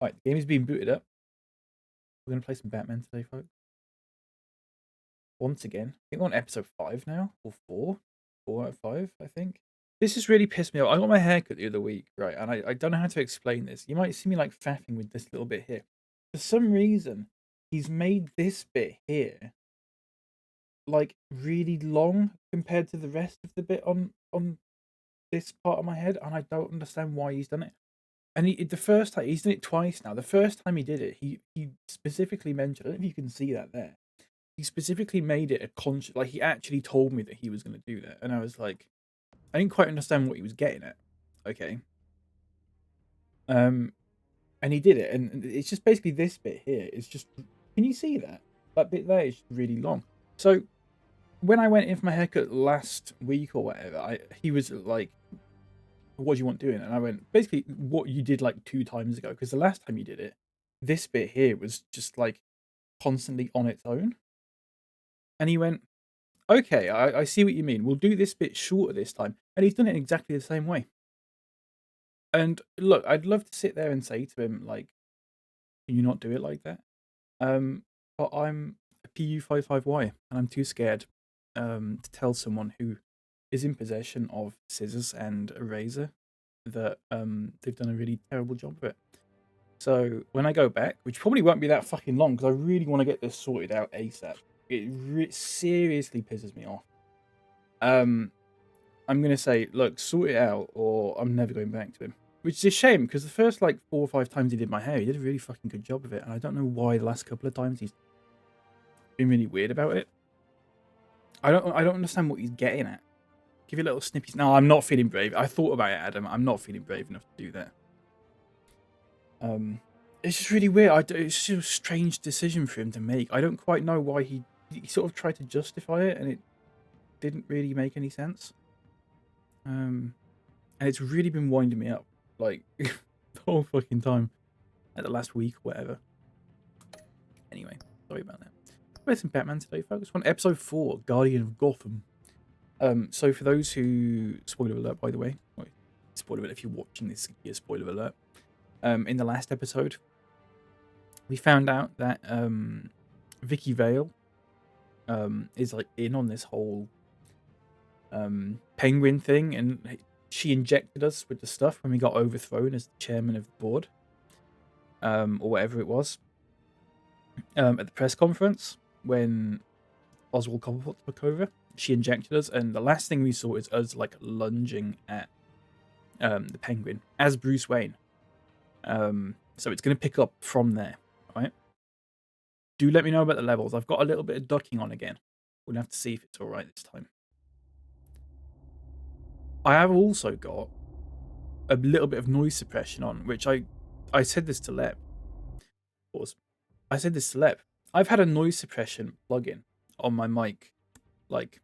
Right, the game is being booted up. We're going to play some Batman today, folks. Once again. I think we're on episode 5 now, or 4. 4 out of 5, I think. This has really pissed me off. I got my haircut the other week, right, and I don't know how to explain this. You might see me, like, faffing with this little bit here. For some reason, he's made this bit here, like, really long compared to the rest of the bit on this part of my head, and I don't understand why he's done it. And the first time he's done it twice now. The first time he did it, he specifically mentioned. I don't know if you can see that there. He specifically made it a conscious. Like he actually told me that he was going to do that, and I was like, I didn't quite understand what he was getting at. Okay. And he did it, and it's just basically this bit here. It's just. Can you see that? That bit there is really long. So when I went in for my haircut last week or whatever, he was like, what do you want doing? And I went, basically what you did like 2 times ago, because the last time you did it, this bit here was just like constantly on its own. And he went, okay, I see what you mean. We'll do this bit shorter this time. And he's done it exactly the same way. And look, I'd love to sit there and say to him, like, can you not do it like that? But I'm a PU55Y and I'm too scared to tell someone who is in possession of scissors and a razor that they've done a really terrible job of it. So when I go back, which probably won't be that fucking long, because I really want to get this sorted out ASAP. It seriously pisses me off. I'm gonna say, look, sort it out, or I'm never going back to him. Which is a shame, because the first like 4 or 5 times he did my hair, he did a really fucking good job of it, and I don't know why the last couple of times he's been really weird about it. I don't understand what he's getting at. Give you little snippies. No, I'm not feeling brave. I thought about it, Adam. I'm not feeling brave enough to do that. It's just really weird. It's just a strange decision for him to make. I don't quite know why he sort of tried to justify it, and it didn't really make any sense. And it's really been winding me up, like, the whole fucking time. At the last week, or whatever. Anyway, sorry about that. We're some Batman today, folks. We're on episode 4, Guardian of Gotham. So for those who... Spoiler alert, by the way. Spoiler alert if you're watching this, yeah, spoiler alert. In the last episode, we found out that Vicky Vale is like in on this whole penguin thing, and she injected us with the stuff when we got overthrown as the chairman of the board, or whatever it was, at the press conference when Oswald Cobblepot took over. She injected us, and the last thing we saw is us like lunging at the penguin as Bruce Wayne. So it's going to pick up from there, right? Do let me know about the levels. I've got a little bit of ducking on again. We'll have to see if it's all right this time. I have also got a little bit of noise suppression on, which I said this to Lep. Pause. I said this to Lep. I've had a noise suppression plugin on my mic, like,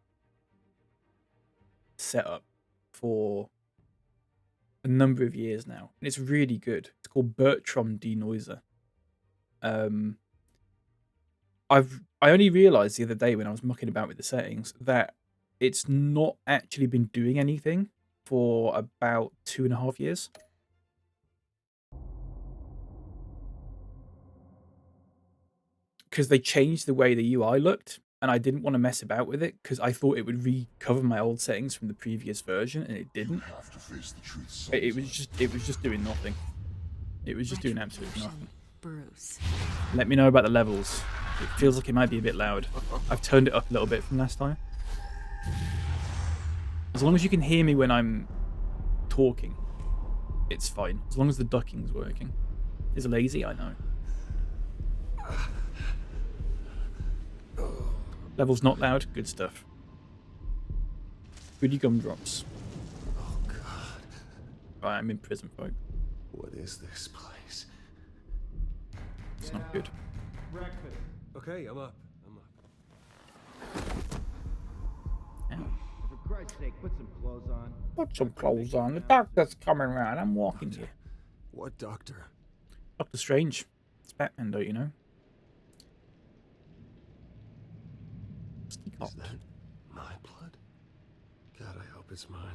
set up for a number of years now, and it's really good. It's called Bertram Denoiser. I only realized the other day when I was mucking about with the settings that it's not actually been doing anything for about 2.5 years. Because they changed the way the UI looked, and I didn't want to mess about with it because I thought it would recover my old settings from the previous version, and it didn't. It was just doing nothing. It was just doing absolutely nothing. Bruce. Let me know about the levels. It feels like it might be a bit loud. I've turned it up a little bit from last time. As long as you can hear me when I'm talking, it's fine. As long as the ducking's working. It's lazy, I know. Levels not loud, good stuff. Goody gumdrops. Oh God. Right, I'm in prison, folk. What is this place? It's not good. Breakfast. Okay, I'm up. Ow. For Christ's sake, put some clothes on. Put some clothes on. The doctor's coming around. I'm walking here. What doctor? Doctor Strange. It's Batman, don't you know? Is that my blood? God, I hope it's mine.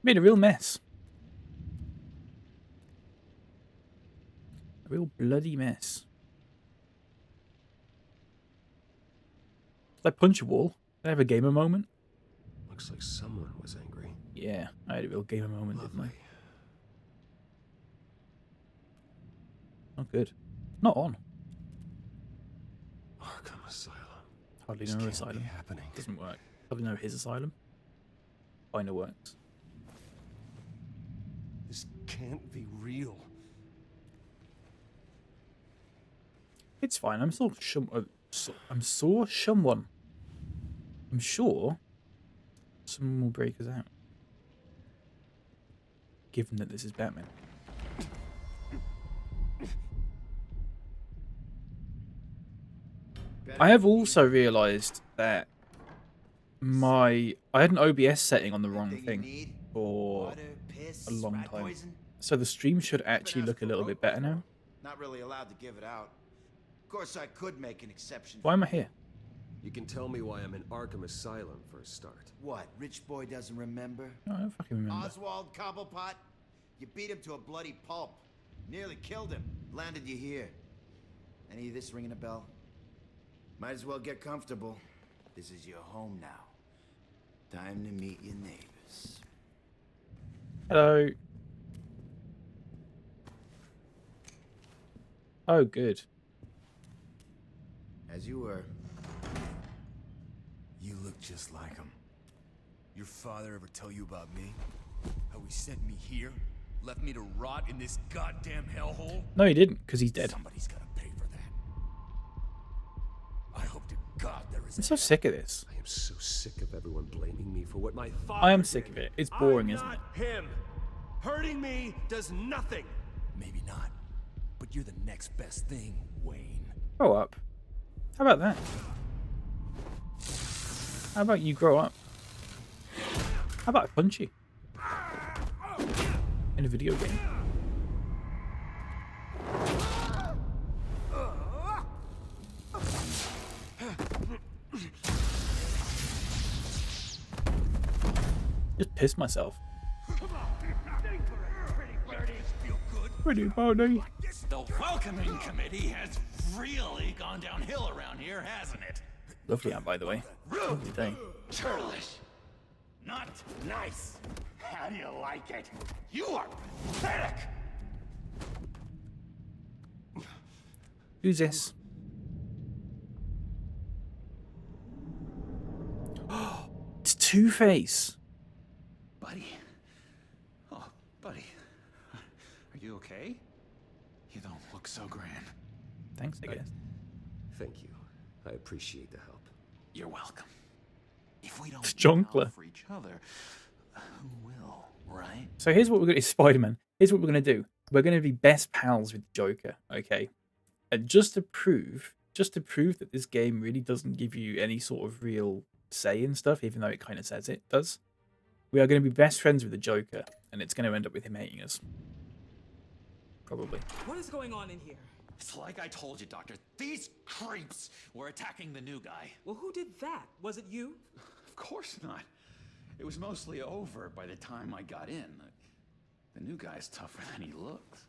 Made a real mess. A real bloody mess. Did I punch a wall? Did I have a gamer moment? Looks like someone was angry. Yeah, I had a real gamer moment, didn't Lovely. I? Not good. Not on. Arkham Asylum. Hardly This know can't asylum. be happening. Doesn't work. Hardly know his asylum. I know works. This can't be real. It's fine. I'm sure someone. I'm sure someone will break us out. Given that this is Batman. I have also realised that I had an OBS setting on the wrong thing for a long time. So the stream should actually look a little bit better now. Not really allowed to give it out. Of course, I could make an exception. Why am I here? You can tell me why I'm in Arkham Asylum for a start. What? Rich boy doesn't remember? No, I don't fucking remember. Oswald Cobblepot? You beat him to a bloody pulp. Nearly killed him. Landed you here. Any of this ringing a bell? Might as well get comfortable. This is your home now. Time to meet your neighbors. Hello. Oh, good. As you were. You look just like him. Your father ever tell you about me? How he sent me here? Left me to rot in this goddamn hellhole? No, he didn't, because he's dead. Somebody's gotta pay for that. I hope to God there is. I'm so sick of this. I am so sick of everyone blaming me for what my father I am sick of it. It's boring, I'm isn't it? not him. Hurting me does nothing. Maybe not. But you're the next best thing, Wayne. Grow up. How about that? How about you grow up? How about I punch you? In a video game. Just piss myself. Pretty birdie. The welcoming committee has really gone downhill around here, hasn't it? Lovely out, by the way. Lovely day. Churlish. Not nice. How do you like it? You are pathetic. Who's this? It's Two-Face. Buddy. Oh, buddy. Are you okay? You don't look so grand. Thanks, I guess. Thank you. I appreciate the help. You're welcome. If we don't Jonkler. look out for each other, who will, right? So here's what we're going to... Spider-Man. Here's what we're going to do. We're going to be best pals with Joker, okay? And just to prove that this game really doesn't give you any sort of real say in stuff, even though it kind of says it does, we are going to be best friends with the Joker, and it's going to end up with him hating us. Probably. What is going on in here? It's like I told you, Doctor. These creeps were attacking the new guy. Well, who did that? Was it you? Of course not. It was mostly over by the time I got in. The new guy's tougher than he looks.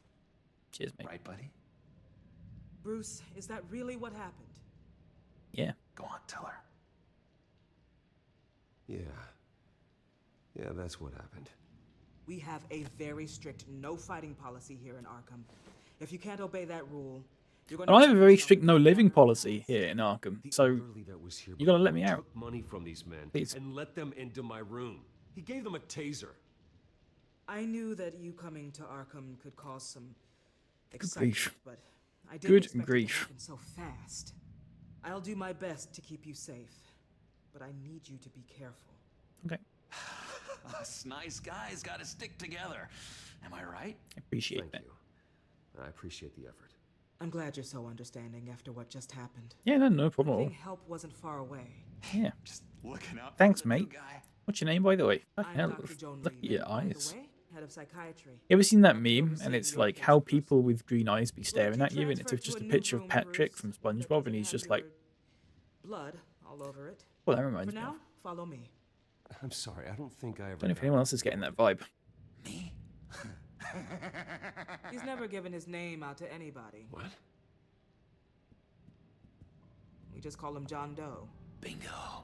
Cheers, mate. Right, buddy? Bruce, is that really what happened? Yeah. Go on, tell her. Yeah. Yeah, that's what happened. We have a very strict no fighting policy here in Arkham. If you can't obey that rule, you're going And I have a very strict no living policy here in Arkham, The so orderly that was here you gotta before let me out. took money from these men Please. and let them into my room. He gave them a taser. I knew that you coming to Arkham could cause some grief. excitement, but I didn't Good expect it to grief. happen so fast. I'll do my best to keep you safe, but I need you to be careful. Okay. Us nice guys gotta stick together. Am I right? I appreciate Thank that. you. I appreciate the effort. I'm glad you're so understanding after what just happened. Yeah, no I problem at all. think help wasn't far away. Yeah. Just looking out. Thanks, for the new mate. guy. What's your name, by the way? Fucking I'm hell, Dr. Joan look at Lehman, your by the eyes. way, head of psychiatry. You ever seen that I'm meme? overseeing And it's your like case how for people you. with green eyes be staring at you, and it's Transferred just to a new picture of room, Patrick Bruce, from that SpongeBob, and doesn't he's have just your like, blood all over it. well, that For reminds me. now, follow me. I'm sorry, I don't think I ever I don't know if got anyone else is getting that vibe. Me? He's never given his name out to anybody. What? We just call him John Doe. Bingo.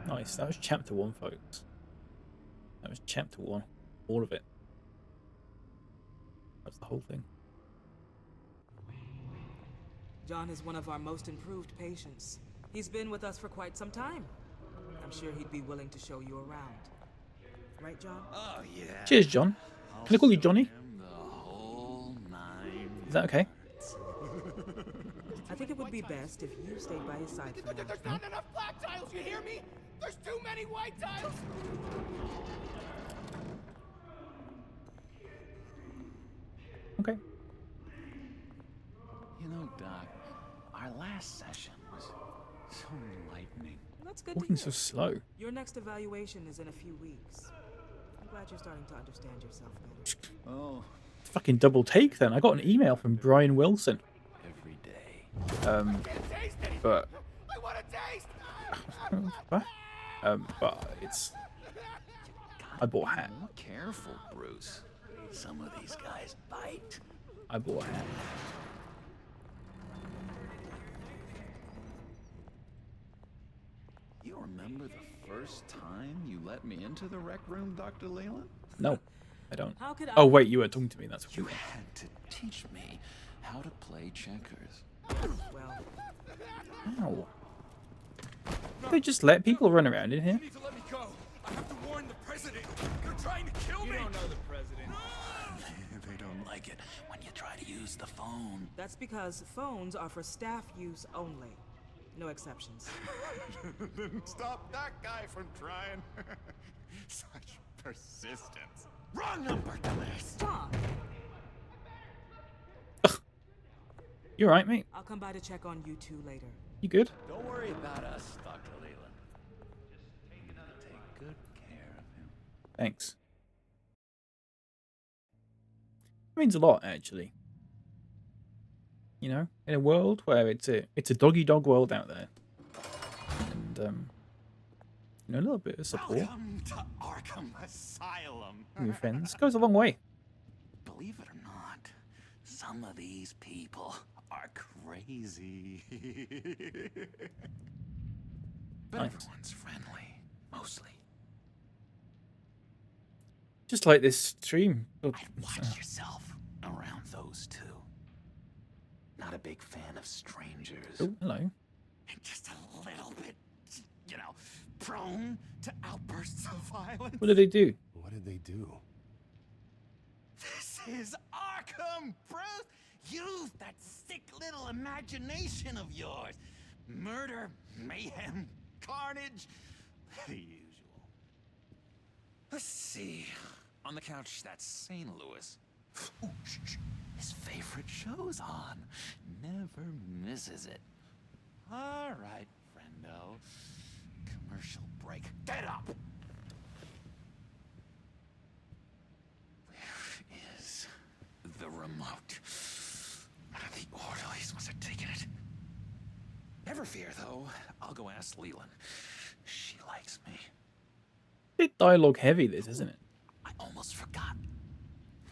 Nice. That was chapter 1, folks. That was chapter 1. All of it. That's the whole thing. John is one of our most improved patients. He's been with us for quite some time. I'm sure he'd be willing to show you around. Right, John? Oh, yeah. Cheers, John. Can I call you Johnny? The whole 9 Is that okay? I think it would be best if you stayed by his side for now. There's not enough black tiles, you hear me? There's too many white tiles! Okay. You know, Doc, our last session was so enlightening. That's good to Walking hear. so slow. Your next evaluation is in a few weeks. I'm glad you're starting to understand yourself better. Oh, Fucking double take then. I got an email from Brian Wilson. every day. Taste it! But I want to taste! what? But it's I bought a hat. More careful, Bruce. Some of these guys bite. I bought a hat. You remember the first time you let me into the rec room, Dr. Leland? No, I don't. How could I? Oh wait, you were talking to me. That's what You you. had to teach me how to play checkers. Well, Ow. They just let people run around in here. You need to let me go. I have to warn the president. They're trying to kill me. You don't know the president. They don't like it when you try to use the phone. that's because phones are for staff use only. No exceptions. Stop that guy from trying. Such persistence. Wrong number, dumbass. John, You alright, mate? I'll come by to check on you two later. You good? Don't worry about us, Dr. Leland. Just take good care of him. Thanks. It means a lot, actually. You know, in a world where it's a doggy dog world out there, and you know, a little bit of support Welcome to Arkham Asylum. from your friends goes a long way. Believe it or not, some of these people are crazy. But Nice. everyone's friendly, mostly. Just like this stream. I'd watch yourself around those two. Not a big fan of strangers. Oh, hello. Just a little bit, you know, prone to outbursts of violence. What did they do? What did they do? This is Arkham, Bruce! Use that sick little imagination of yours. Murder, mayhem, carnage, the usual. Let's see. On the couch, that's St. Louis. Ooh, shh. His favorite show's on. Never misses it. All right, friendo. Commercial break. Get up! Where is the remote? The orderlies must have taken it. Never fear, though. I'll go ask Leland. She likes me. Bit dialogue heavy, this, isn't it? I almost forgot.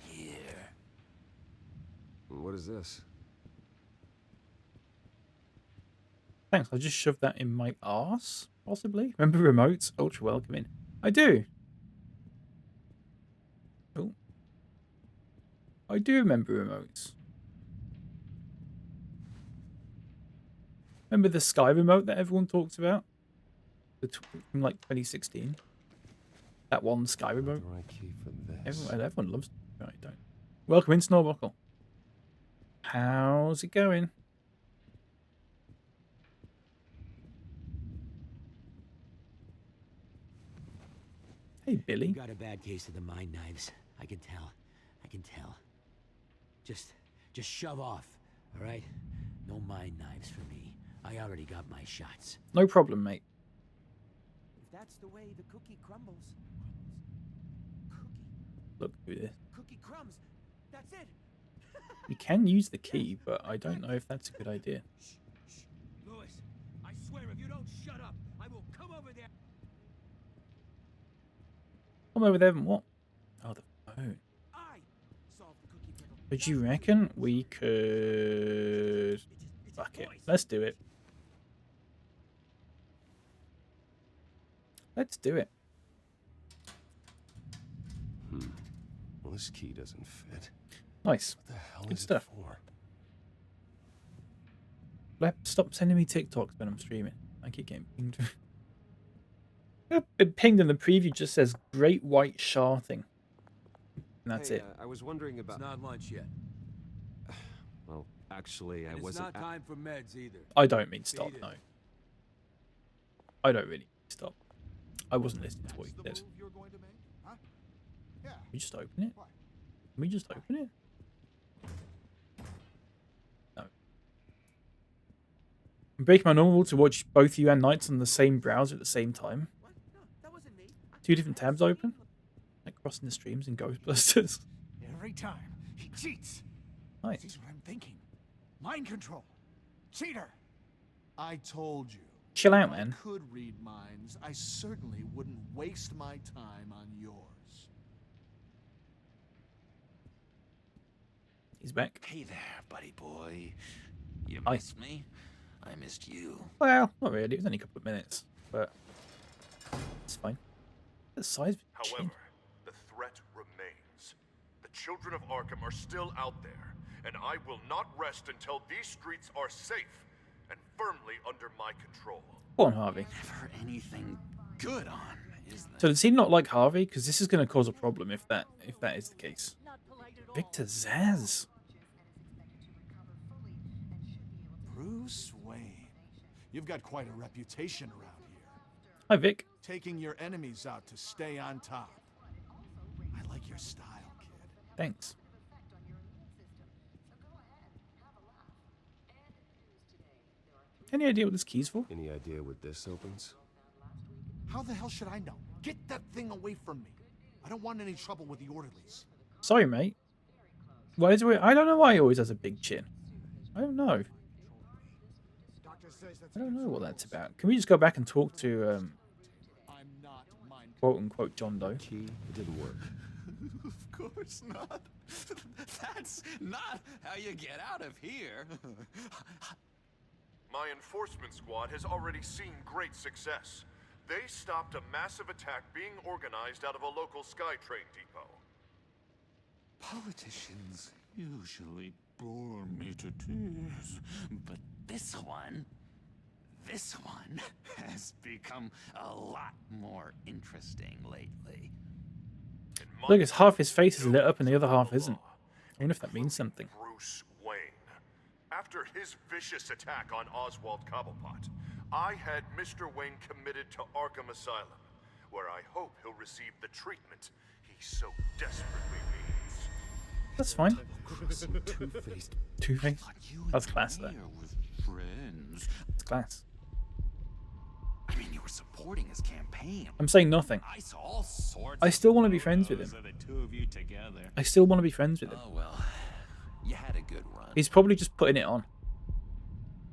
Here. What is this? Thanks. I'll just shove that in my arse, possibly. Remember remotes? Ultra welcoming. I do. Oh. I do remember remotes. Remember the Sky remote that everyone talks about? From like 2016? That one Sky remote? The right key for this. Everyone loves it. No, I don't. Welcome in, Snorbuckle. How's it going? Hey, Billy. You got a bad case of the mind knives. I can tell. I can tell. Just shove off, all right? No mind knives for me. I already got my shots. No problem, mate. If that's the way the cookie crumbles. Look through this. Cookie crumbs. That's it. You can use the key, but I don't know if that's a good idea. Louis, I swear if you don't shut up, I will come over there. Come over there and what? Oh, the phone. I solved the cookie riddle. But you reckon we could... Fuck it. Let's do it. Let's do it. Well, this key doesn't fit. Nice. What the hell Good is stuff. it for? Stop sending me TikToks when I'm streaming. I keep getting pinged. It pinged in the preview just says Great White Sharting. And that's Hey, it. I was wondering about. It's not lunch yet. Well, actually, I And it's wasn't. not time for meds either. I don't mean stop, Feed it. no. I don't really mean stop. I wasn't listening to what you said. You're going to make? Huh? Yeah. Can we just open it? What? Can we just open it? No. I'm breaking my normal rule to watch both you and Knights on the same browser at the same time. What? No, that wasn't me. Two different tabs open? Like crossing the streams in Ghostbusters. Every time he cheats. Nice. Sees what I'm thinking. Mind control. Cheater. I told you. Chill out, If I man. could read minds, I certainly wouldn't waste my time on yours. He's back. Hey there, buddy boy. You Hi. missed me? I missed you. Well, not really. It was only a couple of minutes. But it's fine. The size of his chin. However, the threat remains. The children of Arkham are still out there, and I will not rest until these streets are safe and firmly under my control. Go on, Harvey. Never anything good on, is there? So does he not like Harvey? Because this is going to cause a problem if that is the case. Victor Zaz. Bruce Wayne. You've got quite a reputation around here. Hi, Vic. Taking your enemies out to stay on top. I like your style, kid. Thanks. Any idea what this key's for? Any idea what this opens? How the hell should I know? Get that thing away from me. I don't want any trouble with the orderlies. Sorry, mate. Why is it? I don't know why he always has a big chin. I don't know. Doctor says that's I don't know what that's about. Can we just go back and talk to I'm not mind. quote unquote John Doe? Key? It didn't work. Of course not. That's not how you get out of here. My enforcement squad has already seen great success. They stopped a massive attack being organized out of a local SkyTrain depot. Politicians usually bore me to tears, but this one has become a lot more interesting lately. In my Look, it's half his face is no lit up and the other half law, isn't. I wonder if that means something. Bruce Wayne. After his vicious attack on Oswald Cobblepot, I had Mr. Wayne committed to Arkham Asylum, where I hope he'll receive the treatment he so desperately needs. That's fine. Two-faced. Two-Face. Thought you That's and class, me though. are with friends. It's class. I mean, you were supporting his campaign. I'm saying nothing. I saw all sorts. I still want to be friends with photos him. of the two of you together. I still want to be friends with him. Oh well, you had a good run. He's probably just putting it on.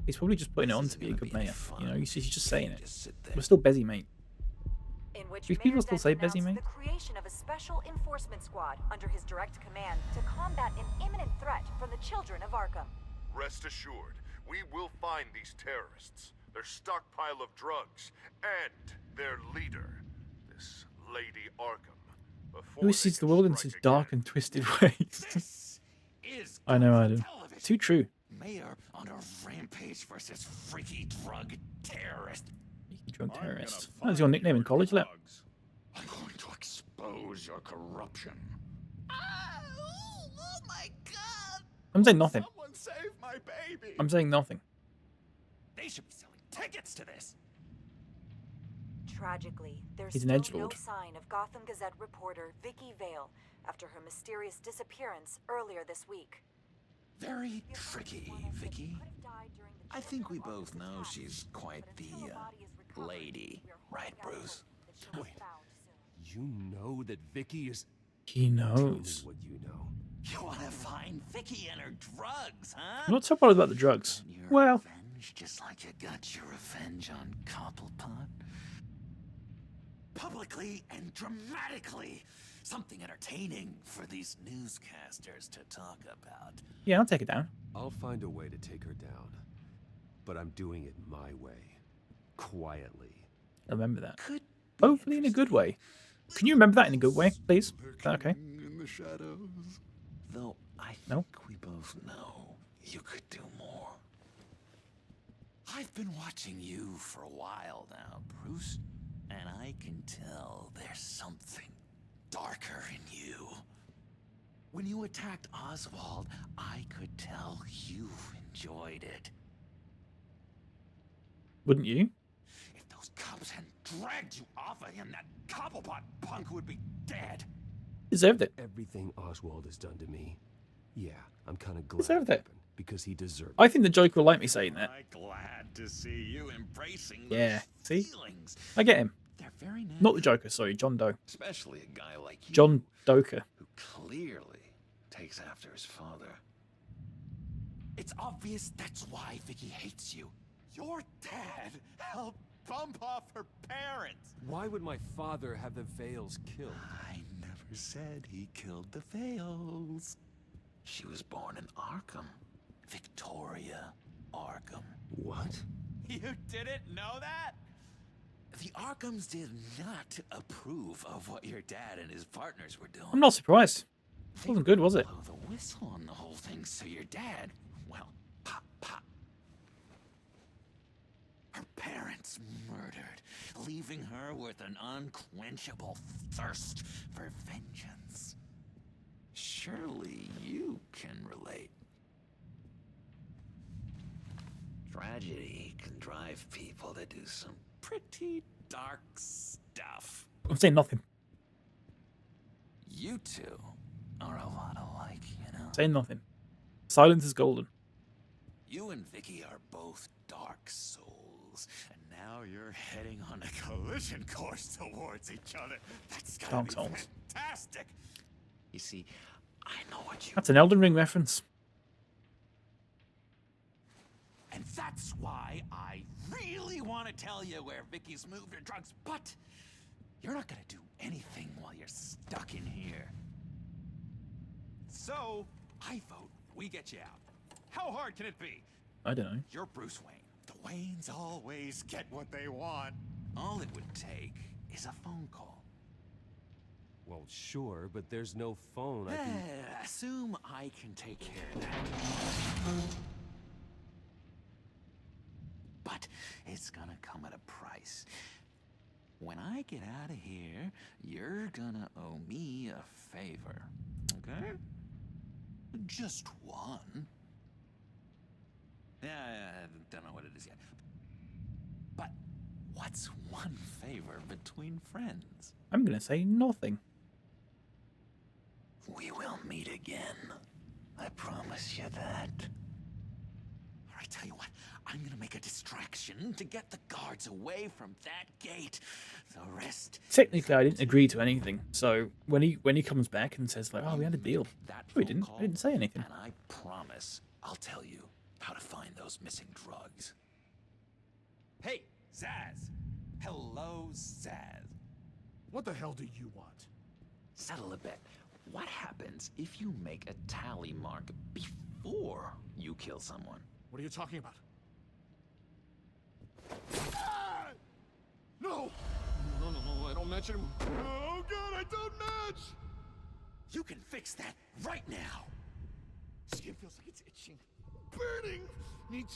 He's probably just putting it on This to is be a gonna good be mayor. fun. You know, he's just saying it. Just sit there. We're still busy, mate. In which Do people Mayor still Dent say busy, announced mate? the creation of a special enforcement squad under his direct command to combat an imminent threat from the children of Arkham. Rest assured, we will find these terrorists, their stockpile of drugs, and their leader, this Lady Arkham. He always sees the world in such dark and twisted ways. This is I know, good Adam. television. Too true. Mayor on a rampage versus freaky drug terrorist. Sneaky drug terrorist. That's your nickname in college, Lep. I'm going to expose your corruption. Oh my God! I'm saying nothing. Someone save my baby! I'm saying nothing. They should be selling tickets to this. Tragically, there's He's an still edgelord. no sign of Gotham Gazette reporter Vicky Vale after her mysterious disappearance earlier this week. Very tricky, Vicky. I think we both know she's quite the lady, right, Bruce? Wait. You know that Vicky is. He Tell me knows. what you know. You want to find Vicky and her drugs, huh? I'm not so bothered about the drugs. Your Well, revenge, just like you got your revenge on Cobblepot. 'Cause you know that Vicky is. I He knows. don't know. He knows. You want to find Vicky and her drugs, huh? Your revenge, just like you got your revenge on Cobblepot. 'Cause you know that Vicky is. publicly and dramatically. Something entertaining for these newscasters to talk about. Yeah, I'll take it down. I'll find a way to take her down. But I'm doing it my way. Quietly. I remember that. Could Hopefully in a good way. Can you remember that in a good way, please? Is that okay? In the shadows. Though I No? think we both know you could do more. I've been watching you for a while now, Bruce, and I can tell there's something darker in you. When you attacked Oswald, I could tell you enjoyed it. Wouldn't you? If those cops hadn't dragged you off of him, that Cobblepot punk would be dead. Deserved it. Everything Oswald has done to me. Yeah, I'm kind of glad Deserved it it. happened because he deserved it. I think the Joker will like me saying that. I'm glad to see you embracing Yeah, see? those feelings. I get him. They're very natural. Not the Joker, sorry, John Doe. Especially a guy like you, John Doker. who clearly takes after his father. It's obvious that's why Vicky hates you. Your dad helped bump off her parents. Why would my father have the Vales killed? I never said he killed the Vales. She was born in Arkham. Victoria Arkham. What? You didn't know that? The Arkhams did not approve of what your dad and his partners were doing. I'm not surprised. It wasn't good, was it? Blow the whistle on the whole thing, so your dad, well, pop, pop. Her parents murdered, leaving her with an unquenchable thirst for vengeance. Surely you can relate. Tragedy can drive people to do some pretty dark stuff. I'm saying nothing. You two are a lot alike, you know? Saying nothing. Silence is golden. You and Vicky are both dark souls, and now you're heading on a collision course towards each other. That's gotta Dark be souls. fantastic. You see, I know what you That's an Elden Ring reference. And that's why I really want to tell you where Vicky's moved her drugs, but you're not gonna do anything while you're stuck in here. So, I vote we get you out. How hard can it be? I don't know. You're Bruce Wayne. The Waynes always get what they want. All it would take is a phone call. Well, sure, but there's no phone. I can... Assume I can take care of that. But it's gonna come at a price. When I get out of here, you're gonna owe me a favor. Okay? Just one. Yeah, I don't know what it is yet. But what's one favor between friends? I'm going to say nothing. We will meet again. I promise you that. All right, tell you what. I'm gonna make a distraction to get the guards away from that gate. The rest. Technically, I didn't agree to anything. So when he comes back and says like, "Oh, we had a deal," That we phone didn't. call, I didn't say anything. And I promise I'll tell you how to find those missing drugs. Hey, Zaz. Hello, Zaz. What the hell do you want? Settle a bet. What happens if you make a tally mark before you kill someone? What are you talking about? No! No, I don't match him. Oh god, I don't match! You can fix that right now. Skin feels like it's itching. Burning! Need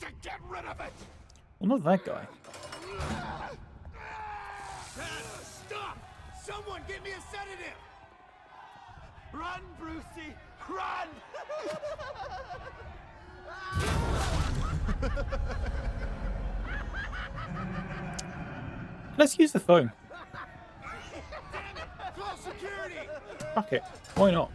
to get rid of it! Well, not that guy. Stop! Someone get me a sedative! Run, Brucey! Run! Let's use the phone. Call security! Fuck it. Why not?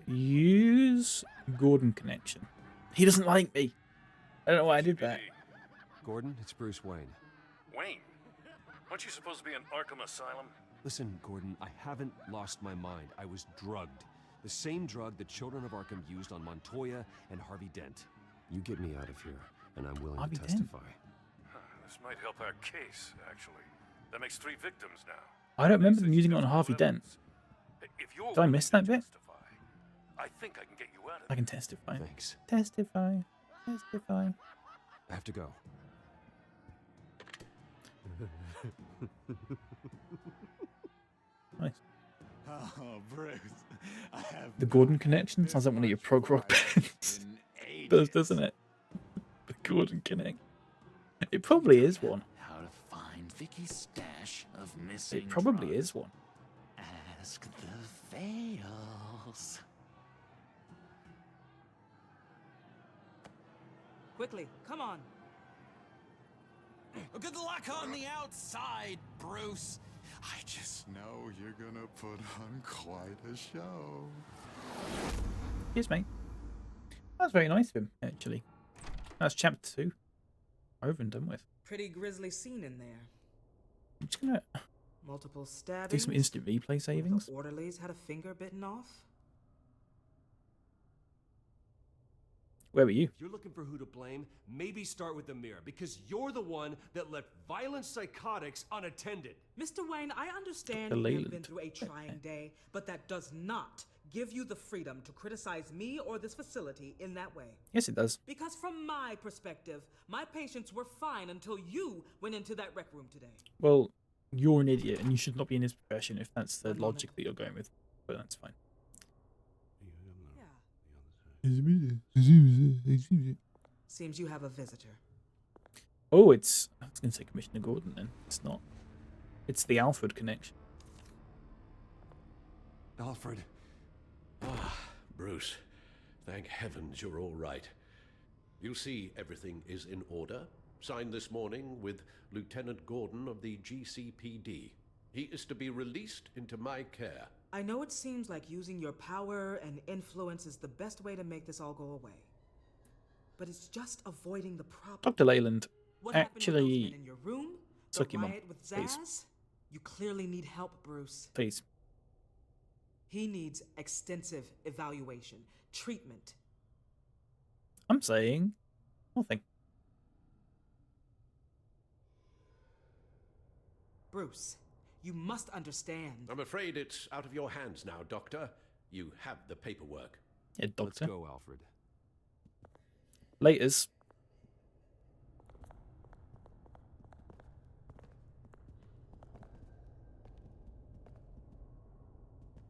Use Gordon connection. He doesn't like me. I don't know why I did that. Gordon, it's Bruce Wayne. Wayne, aren't you supposed to be in Arkham Asylum? Listen, Gordon, I haven't lost my mind. I was drugged. The same drug the children of Arkham used on Montoya and Harvey Dent. You get me out of here, and I'm willing Harvey to Dent? testify. This might help our case, actually. That makes 3 victims now. I don't remember them using it on Harvey Dent. Did I miss that bit? I think I can get you out of I can testify. Thanks. Testify. Testify. I have to go. Nice. Oh, Bruce. I have The Gordon connection sounds like one of your prog rock bands. Does, doesn't it? The Gordon Connect. It probably is one. how to find Vicky's stash of missing It probably drugs. is one. Ask the Veils. Quickly, come on. Good luck on the outside, Bruce. I just know you're gonna put on quite a show. Cheers, mate. That's very nice of him, actually. That's chapter 2. Over and done with. Pretty grisly scene in there. I'm just gonna Multiple stabbings. do some instant replay One of savings. the orderlies had a finger bitten off. Where were you? If you're looking for who to blame, maybe start with the mirror, because you're the one that left violent psychotics unattended. Mr. Wayne, I understand Dr. you have Leyland. been through a trying day, but that does not give you the freedom to criticize me or this facility in that way. Yes, it does. Because from my perspective, my patients were fine until you went into that rec room today. Well, you're an idiot, and you should not be in his profession if that's the logic that you're going with. But that's fine. Seems you have a visitor. Oh, it's... I was going to say Commissioner Gordon, then. It's not. It's the Alfred connection. Alfred. Ah, Bruce. Thank heavens you're all right. You see everything is in order. Signed this morning with Lieutenant Gordon of the GCPD. He is to be released into my care. I know it seems like using your power and influence is the best way to make this all go away. But it's just avoiding the problem. Dr. Leyland, What happened with those actually... men in your room? The Suck your mum, riot with please. Zaz? You clearly need help, Bruce. Please. He needs extensive evaluation, treatment. I'm saying nothing. Bruce, you must understand. I'm afraid it's out of your hands now, Doctor. You have the paperwork. Yeah, Let's Doctor. go, Alfred. Laters.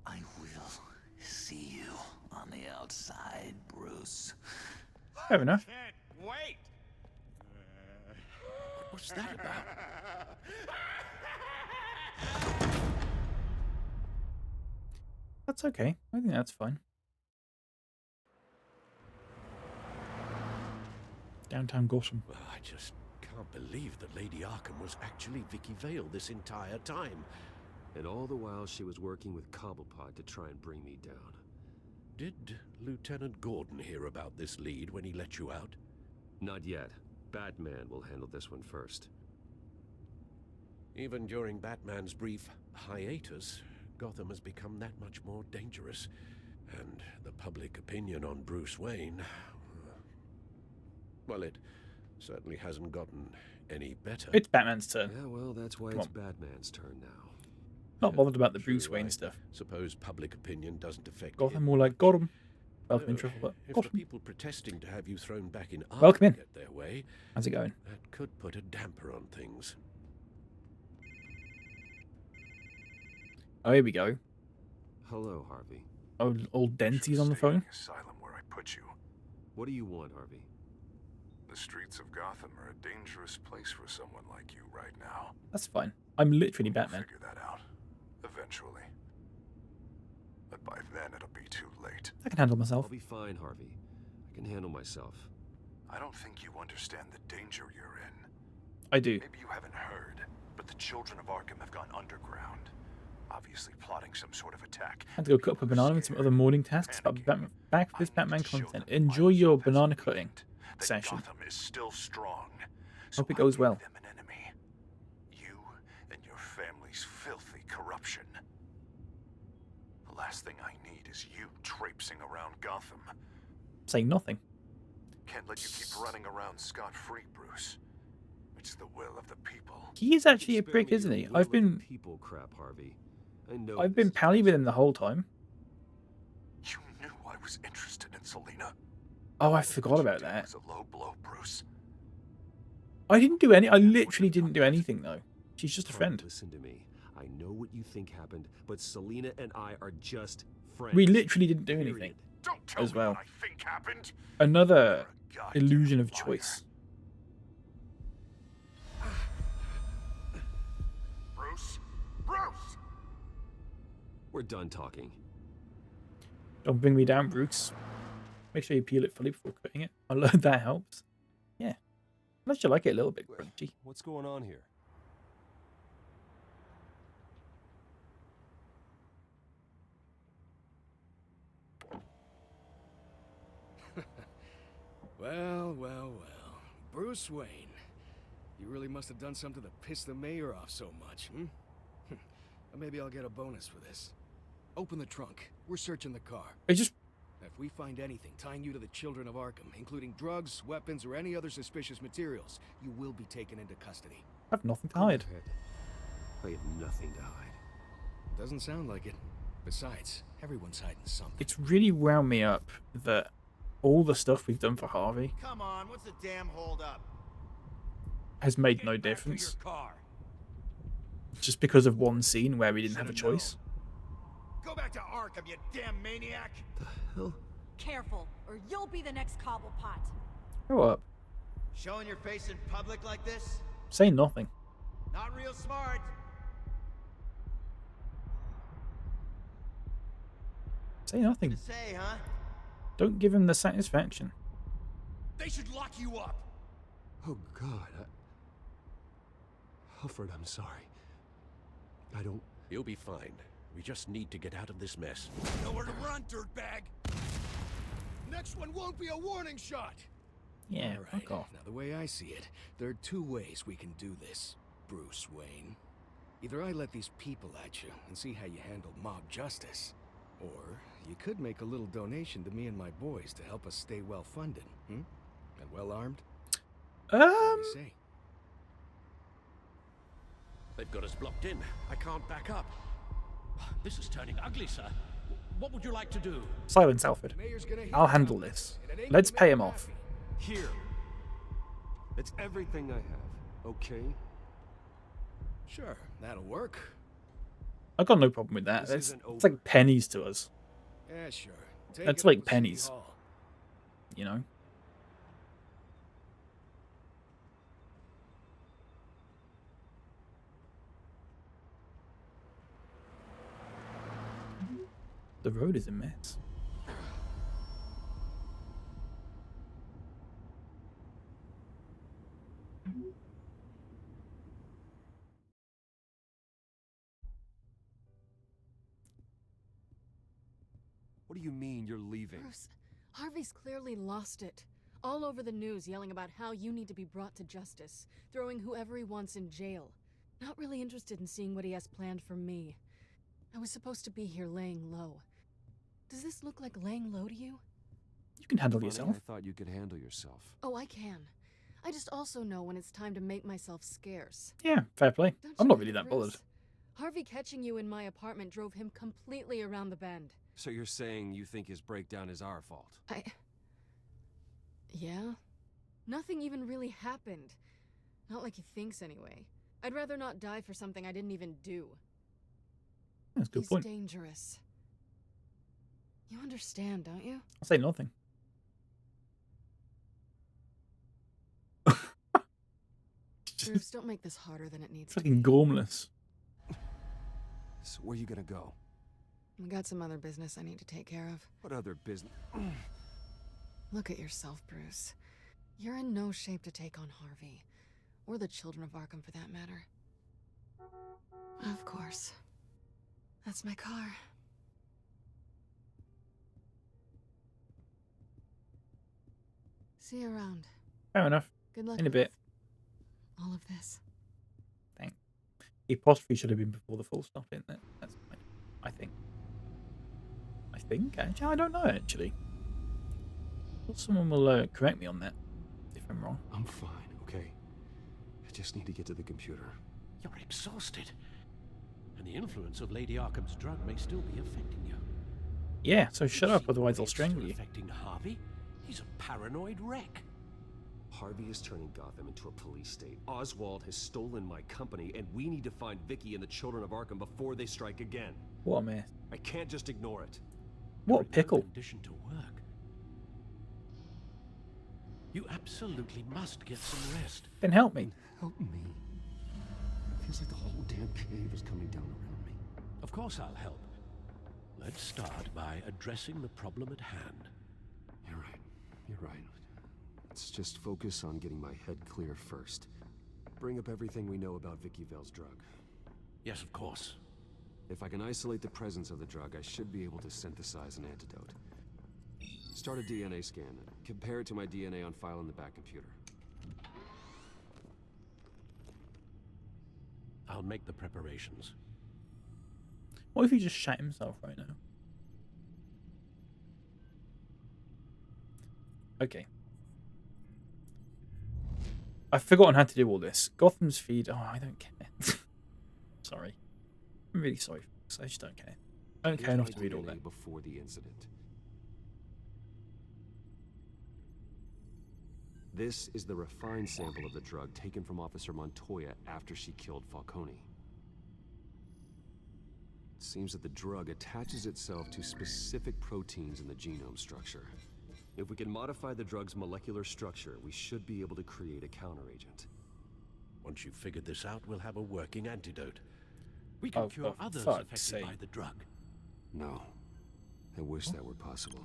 I will see you on the outside, Bruce. Fair enough. Can't wait. What's that about? That's okay. I think that's fine. Downtown Gotham. Well, I just can't believe that Lady Arkham was actually Vicky Vale this entire time. And all the while she was working with Cobblepot to try and bring me down. Did Lieutenant Gordon hear about this lead when he let you out? Not yet. Batman will handle this one first. Even during Batman's brief hiatus, Gotham has become that much more dangerous. And the public opinion on Bruce Wayne... well, it certainly hasn't gotten any better. It's Batman's turn. Yeah, well, that's why Come it's on. Batman's turn now. Not bothered about the True, Bruce Wayne I stuff. Suppose public opinion doesn't affect Gotham him more like much. Gotham. Welcome in Though, Triple, but if the Gotham. people protesting to have you thrown back in Arkham Welcome in. get their way, How's it going? that could put a damper on things. Oh, here we go. Hello, Harvey. Oh, old Denty's on the phone. Asylum where I put you. What do you want, Harvey? The streets of Gotham are a dangerous place for someone like you right now. That's fine. I'm literally We'll Batman. figure that out. Eventually. But by then it'll be too late. I can handle myself. I'll be fine, Harvey. I can handle myself. I don't think you understand the danger you're in. I do. Maybe you haven't heard, but the children of Arkham have gone underground. Obviously plotting some sort of attack. I had to go cut up a banana and some other morning tasks. But back for this Batman content. Enjoy your banana cutting session. Gotham is still strong. Hope it goes well. Them an enemy. You and your family's filthy corruption. last thing I need is you traipsing around Gotham. Saying nothing. Can't let you keep running around scot-free, Bruce. It's the will of the people. He is actually a Spare prick, me isn't your he? will of the people crap, Harvey. I know I've this been is pally with him the personal. whole time. You knew I was interested in Selina. Oh, I forgot What you about did that. was a low blow, Bruce. I didn't do any. I literally didn't do anything though. She's just a Harvey, friend. listen to me. I know what you think happened, but Selina and I are just friends. We literally didn't do Period. anything Don't tell as me well. what I think happened. Another You're a goddamn illusion of liar. choice. Bruce? Bruce! We're done talking. Don't bring me down, Bruce. Make sure you peel it fully before cutting it. I learned that helps. Yeah. Unless you like it a little bit crunchy. What's going on here? Well, well, well. Bruce Wayne. You really must have done something to piss the mayor off so much, hmm? Or maybe I'll get a bonus for this. Open the trunk. We're searching the car. It just... If we find anything tying you to the children of Arkham, including drugs, weapons, or any other suspicious materials, you will be taken into custody. I have nothing to hide. I have nothing to hide. Doesn't sound like it. Besides, everyone's hiding something. It's really wound me up that all the stuff we've done for Harvey Come on, what's the damn hold up? has made no difference. Just because of one scene where we didn't have a choice. Go back to Arkham, you damn maniac! The hell? Careful, or you'll be the next Cobblepot. Grow up. Showing your face in public like this? Say nothing. Not real smart. Say nothing. To say, huh? Don't give him the satisfaction. They should lock you up. Oh, God. Alfred, I'm sorry. I don't... You'll be fine. We just need to get out of this mess. Nowhere to run, dirtbag. Next one won't be a warning shot. Yeah, All right. fuck off. Now, the way I see it, there are two ways we can do this, Bruce Wayne. Either I let these people at you and see how you handle mob justice, or you could make a little donation to me and my boys to help us stay well-funded, And well-armed? What do you say? They've got us blocked in. I can't back up. This is turning ugly, sir. What would you like to do? Silence, Alfred. Mayor's gonna hear I'll about handle this. and it ain't Let's gonna pay make him him off. happy. Here. It's everything I have, okay? Sure, that'll work. I got no problem with that. This That's isn't it's like pennies to us, Yeah, sure. Take That's it like up with City pennies. Hall. you know? The road is a mess. What do you mean you're leaving? Bruce, Harvey's clearly lost it. All over the news yelling about how you need to be brought to justice, throwing whoever he wants in jail. Not really interested in seeing what he has planned for me. I was supposed to be here laying low. Does this look like laying low to you? You can handle Funny, yourself. I thought you could handle yourself. Oh, I can. I just also know when it's time to make myself scarce. Yeah, fair play. Don't I'm you not get really it, that bothered. Bruce? Harvey catching you in my apartment drove him completely around the bend. So you're saying you think his breakdown is our fault? Yeah? Nothing even really happened. Not like he thinks, anyway. I'd rather not die for something I didn't even do. That's a good He's point. dangerous. You understand, don't you? I'll say nothing. Bruce, don't make this harder than it needs to be. Fucking gormless. So where are you gonna go? I got some other business I need to take care of. What other business? Look at yourself, Bruce. You're in no shape to take on Harvey. Or the children of Arkham, for that matter. Of course. That's my car. See you around. Fair enough. Good luck In a with bit. all of this. Thanks. The apostrophe should have been before the full stop, isn't it? That's fine. I think. think, actually. I don't know, actually. Someone will correct me on that if I'm wrong. I'm fine, okay? I just need to get to the computer. You're exhausted. And the influence of Lady Arkham's drug may still be affecting you. Yeah, so shut up, otherwise I'll strangle you. Affecting Harvey? He's a paranoid wreck. Harvey is turning Gotham into a police state. Oswald has stolen my company, and we need to find Vicky and the children of Arkham before they strike again. What a mess. I can't just ignore it. What a pickle. Condition to work. You absolutely must get some rest. Then help me. Help me. It feels like the whole damn cave is coming down around me. Of course I'll help. Let's start by addressing the problem at hand. You're right. You're right. Let's just focus on getting my head clear first. Bring up everything we know about Vicky Vale's drug. Yes, of course. If I can isolate the presence of the drug, I should be able to synthesize an antidote. Start a DNA scan. Compare it to my DNA on file in the back computer. I'll make the preparations. What if he just shat himself right now? Okay. I've forgotten how to do all this. Gotham's feed. Oh, I don't care. Sorry. I'm really sorry. I just don't care. I don't care enough to read all that. Before the incident. This is the refined sample of the drug taken from Officer Montoya after she killed Falcone. It seems that the drug attaches itself to specific proteins in the genome structure. If we can modify the drug's molecular structure, we should be able to create a counteragent. Once you've figured this out, we'll have a working antidote. We can cure others affected by the drug. No. I wish that were possible.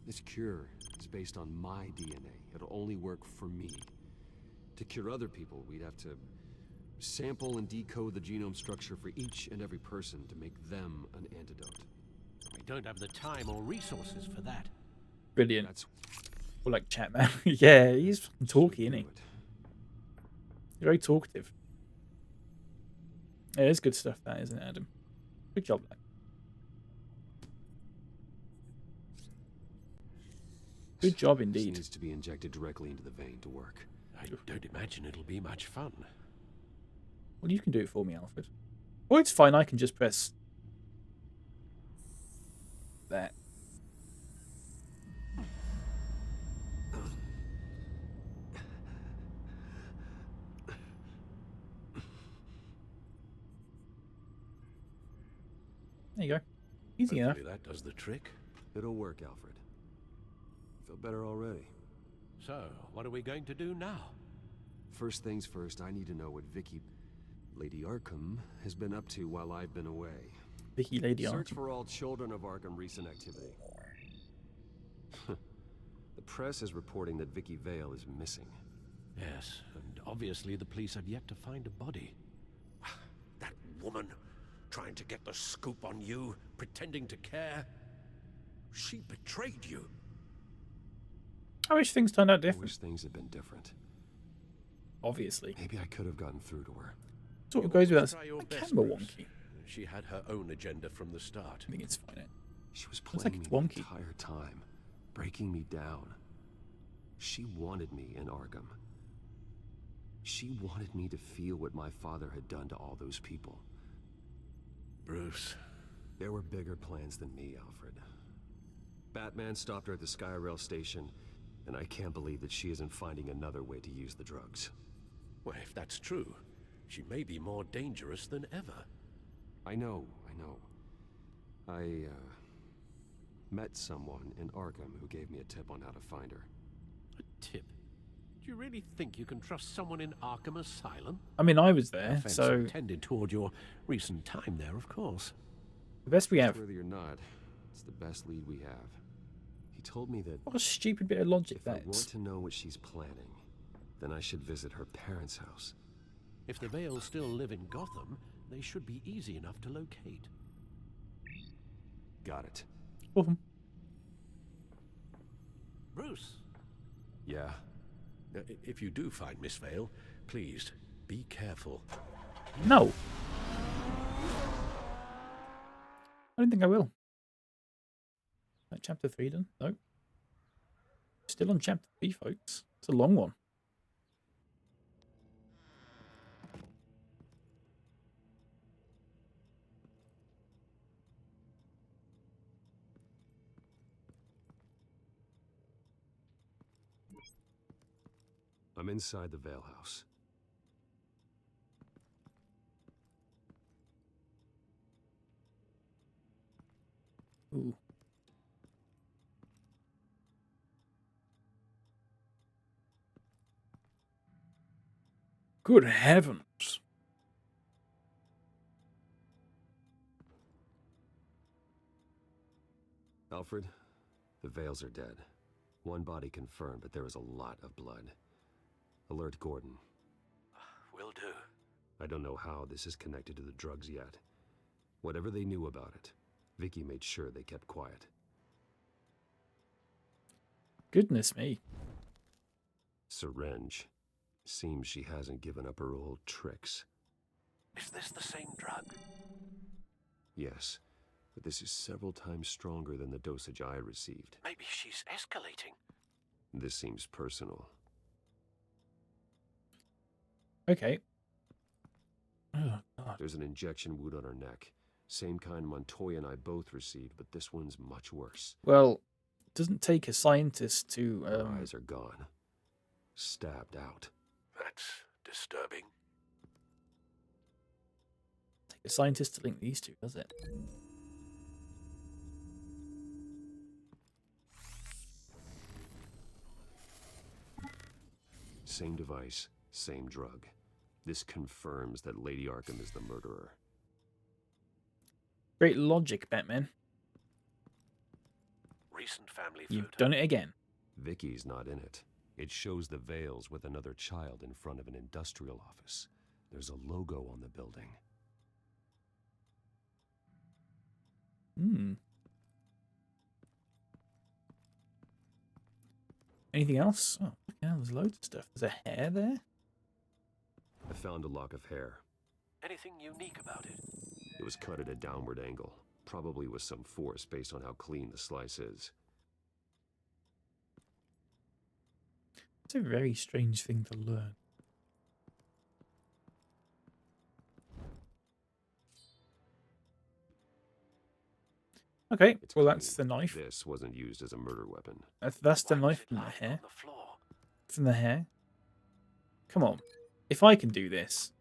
This cure is based on my DNA. It'll only work for me. To cure other people, we'd have to sample and decode the genome structure for each and every person to make them an antidote. We don't have the time or resources for that. Brilliant. Or like Chatman. Yeah, he's talky, isn't he? Very talkative. Yeah, it's good stuff, that, isn't it, Adam? Good job, lad. Good job indeed. This needs to be injected directly into the vein to work. I don't imagine it'll be much fun. Well, you can do it for me, Alfred. Well, it's fine. I can just press that. There you go. Easy enough. That does the trick. It'll work, Alfred. Feel better already. So, what are we going to do now? First things first, I need to know what Vicky, Lady Arkham, has been up to while I've been away. Vicky, Lady Arkham. Search for all children of Arkham recent activity. The press is reporting that Vicky Vale is missing. Yes, and obviously the police have yet to find a body. That woman, trying to get the scoop on you, pretending to care. She betrayed you. I wish things turned out different. I wish things had been different. Obviously. Maybe I could have gotten through to her. Sort of goes without Try saying. your My best, camera Bruce. wonky. She had her own agenda from the start. I think it's fine. She was Looks like playing it's me wonky. the entire time, breaking me down. She wanted me in Arkham. She wanted me to feel what my father had done to all those people. Bruce. There were bigger plans than me, Alfred. Batman stopped her at the Skyrail station, and I can't believe that she isn't finding another way to use the drugs. Well, if that's true, she may be more dangerous than ever. I know. I met someone in Arkham who gave me a tip on how to find her. A tip? Do you really think you can trust someone in Arkham Asylum? I mean, I was there, Offense so intended toward your recent time there, of course. the best we have. Whether or not, it's the best lead we have. He told me that What a stupid bit of logic if I that want is. to know what she's planning, then I should visit her parents' house. If the Vales still live in Gotham, they should be easy enough to locate. Got it. Gotham. Bruce. Yeah. If you do find Miss Vale, please, be careful. No. I don't think I will. That chapter 3 done? No. Still on chapter 3, folks. It's a long one. I'm inside the Vale House. Ooh. Good heavens. Alfred, the Vales are dead. One body confirmed, but there is a lot of blood. Alert Gordon. Will do. I don't know how this is connected to the drugs yet. Whatever they knew about it, Vicky made sure they kept quiet. Goodness me. Syringe. Seems she hasn't given up her old tricks. Is this the same drug? Yes, but this is several times stronger than the dosage I received. Maybe she's escalating. This seems personal. Okay. Oh, God. There's an injection wound on her neck. Same kind Montoya and I both received, but this one's much worse. Well, it doesn't take a scientist to... Her eyes are gone. Stabbed out. That's disturbing. Take a scientist to link these two, does it? Same device, same drug. This confirms that Lady Arkham is the murderer. Great logic, Batman. Recent family You've photo. done it again. Vicky's not in it. It shows the Vales with another child in front of an industrial office. There's a logo on the building. Hmm. Anything else? Oh, yeah, there's loads of stuff. There's a hair there. I found a lock of hair. Anything unique about it? It was cut at a downward angle, probably with some force based on how clean the slice is. It's a very strange thing to learn. Okay, It's well clean. that's the knife. This wasn't used as a murder weapon. That's the knife from the hair. From the hair. Come on. If I can do this.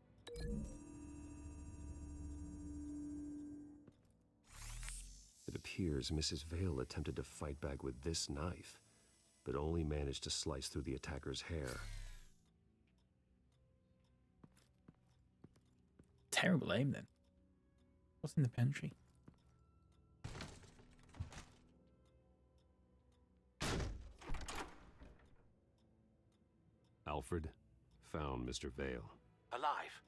It appears Mrs. Vale attempted to fight back with this knife, but only managed to slice through the attacker's hair. Terrible aim then. What's in the pantry? Alfred found Mr. Vale. Alive?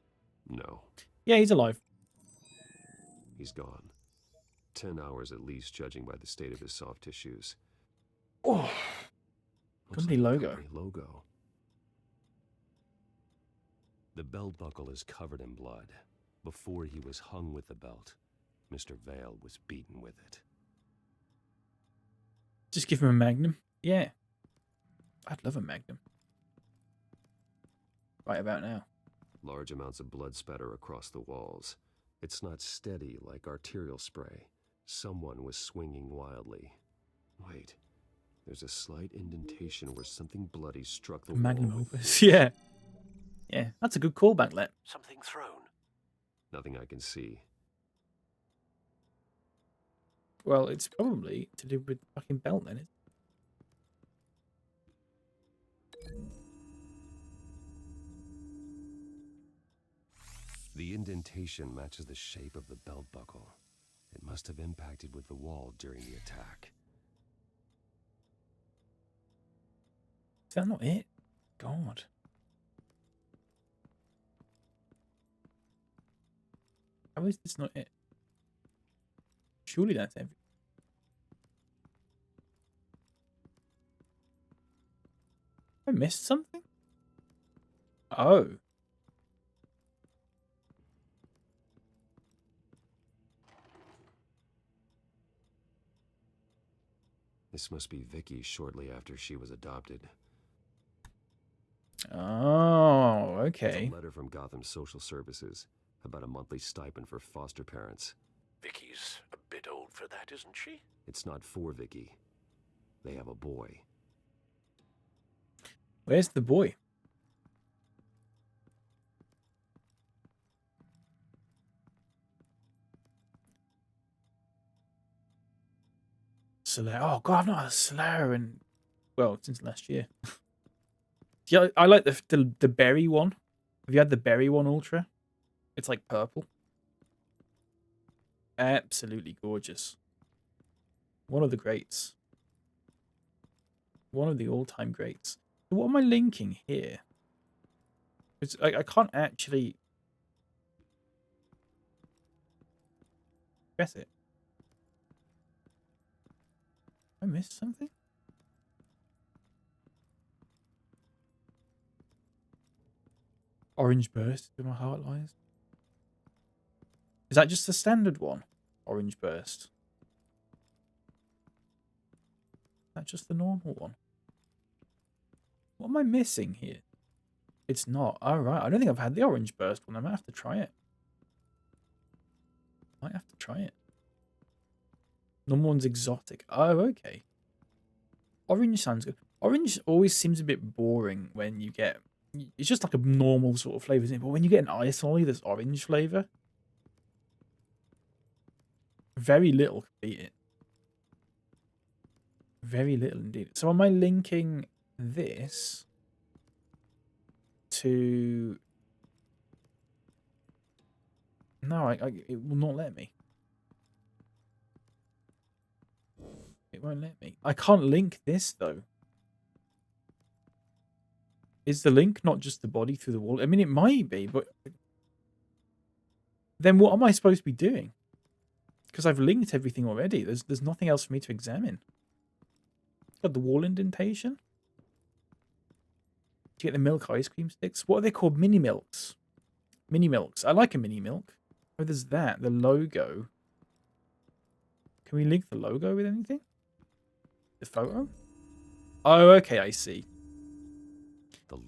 No, Yeah, he's alive. he's gone. 10 hours at least, judging by the state of his soft tissues. Oh, company logo. Company logo. The belt buckle is covered in blood. Before he was hung with the belt, Mr. Vale was beaten with it. Just give him a magnum. Yeah. I'd love a magnum. Right about now. Large amounts of blood spatter across the walls. It's not steady like arterial spray. Someone was swinging wildly. Wait, there's a slight indentation where something bloody struck the Magnum wall. opus. Yeah. Yeah, that's a good callback, Let. Something thrown. Nothing I can see. Well, it's probably to do with the fucking belt then. The indentation matches the shape of the belt buckle. It must have impacted with the wall during the attack. Is that not it? God. How is this not it? Surely that's everything. I missed something? Oh. This must be Vicky shortly after she was adopted. Oh, There's okay. a letter from Gotham Social Services about a monthly stipend for foster parents. Vicky's a bit old for that, isn't she? It's not for Vicky. They have a boy. Where's the boy? Slayer. Oh god, I've not had a Slayer in, well, since last year. Yeah, I like the berry one. Have you had the berry one, Ultra? It's like purple. Absolutely gorgeous. One of the greats. One of the all-time greats. So what am I linking here? It's, I can't actually press it. I missed something? Orange burst where my heart lies. Is that just the standard one? Orange burst. Is that just the normal one? What am I missing here? It's not. Alright, I don't think I've had the orange burst one. I might have to try it. Might have to try it. Number one's exotic. Oh, okay. Orange sounds good. Orange always seems a bit boring when you get... It's just like a normal sort of flavour, isn't it? But when you get an ice lolly that's orange flavour, very little can beat it. Very little indeed. So am I linking this to... No, it will not let me. It won't let me. I can't link this, though. Is the link not just the body through the wall? I mean, it might be, but... Then what am I supposed to be doing? Because I've linked everything already. There's nothing else for me to examine. Got the wall indentation. Do you get the milk ice cream sticks? What are they called? Mini milks. Mini milks. I like a mini milk. Oh, there's that. The logo. Can we link the logo with anything? The photo? Oh, okay, I see.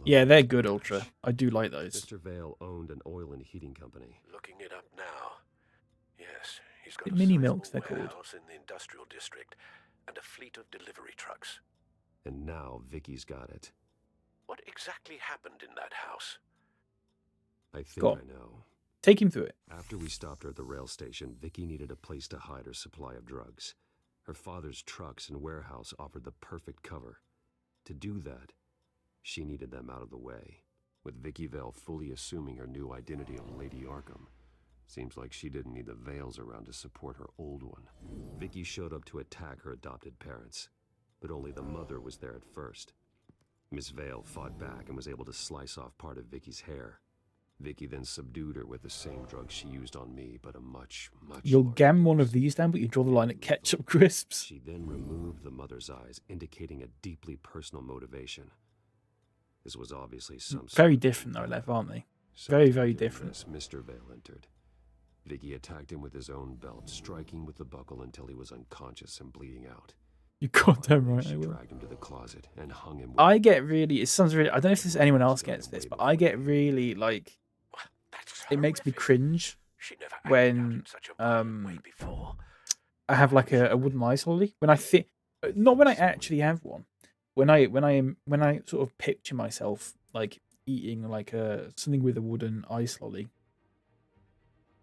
Yeah, they're good, Ultra. I do like those. Mr. Vale owned an oil and heating company. Looking it up now. Yes, he's got The a mini sizable milks, they're called. warehouse in the industrial district and a fleet of delivery trucks. And now Vicky's got it. What exactly happened in that house? I think Go on. I know. Take him through it. After we stopped her at the rail station, Vicky needed a place to hide her supply of drugs. Her father's trucks and warehouse offered the perfect cover. To do that, she needed them out of the way. With Vicky Vale fully assuming her new identity of Lady Arkham, seems like she didn't need the Vales around to support her old one. Vicky showed up to attack her adopted parents, but only the mother was there at first. Miss Vale fought back and was able to slice off part of Vicky's hair. Vicky then subdued her with the same drug she used on me, but a much You'll larger gam one dose. of these down, but you draw the line at ketchup crisps. She then removed the mother's eyes, indicating a deeply personal motivation. This was obviously some Very different, though, Lev, aren't they? Very, very different. As Mr. Vale entered, Vicky attacked him with his own belt, striking with the buckle until he was unconscious and bleeding out. You goddamn right, I She will. dragged him to the closet and hung him. I get really... It sounds really... I don't know if anyone else gets this, but I get really, like... It makes me cringe when I have like a wooden ice lolly. When I think... Not when I actually have one. When I sort of picture myself like eating like something with a wooden ice lolly,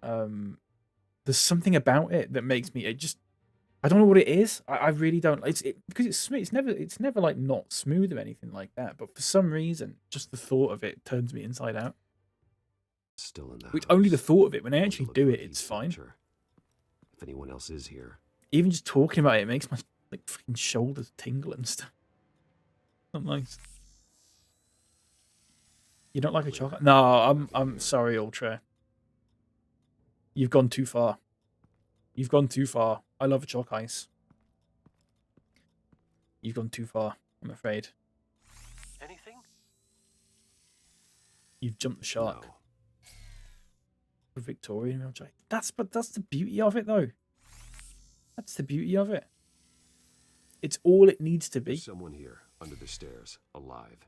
there's something about it that makes me I don't know what it is. I really don't. Because it's smooth. It's never like not smooth or anything like that. But for some reason, just the thought of it turns me inside out. Still in the Which only the thought of it. When I actually do it, it's fine. If anyone else is here, Even just talking about it makes my like freaking shoulders tingle and stuff. Not nice. You don't like a chocolate? No, I'm sorry, Ultra. You've gone too far. You've gone too far. I love a chalk ice. You've gone too far, I'm afraid. Anything? You've jumped the shark. For Victorian milkshake. That's the beauty of it, though. That's the beauty of it. It's all it needs to be. There's someone here under the stairs, alive.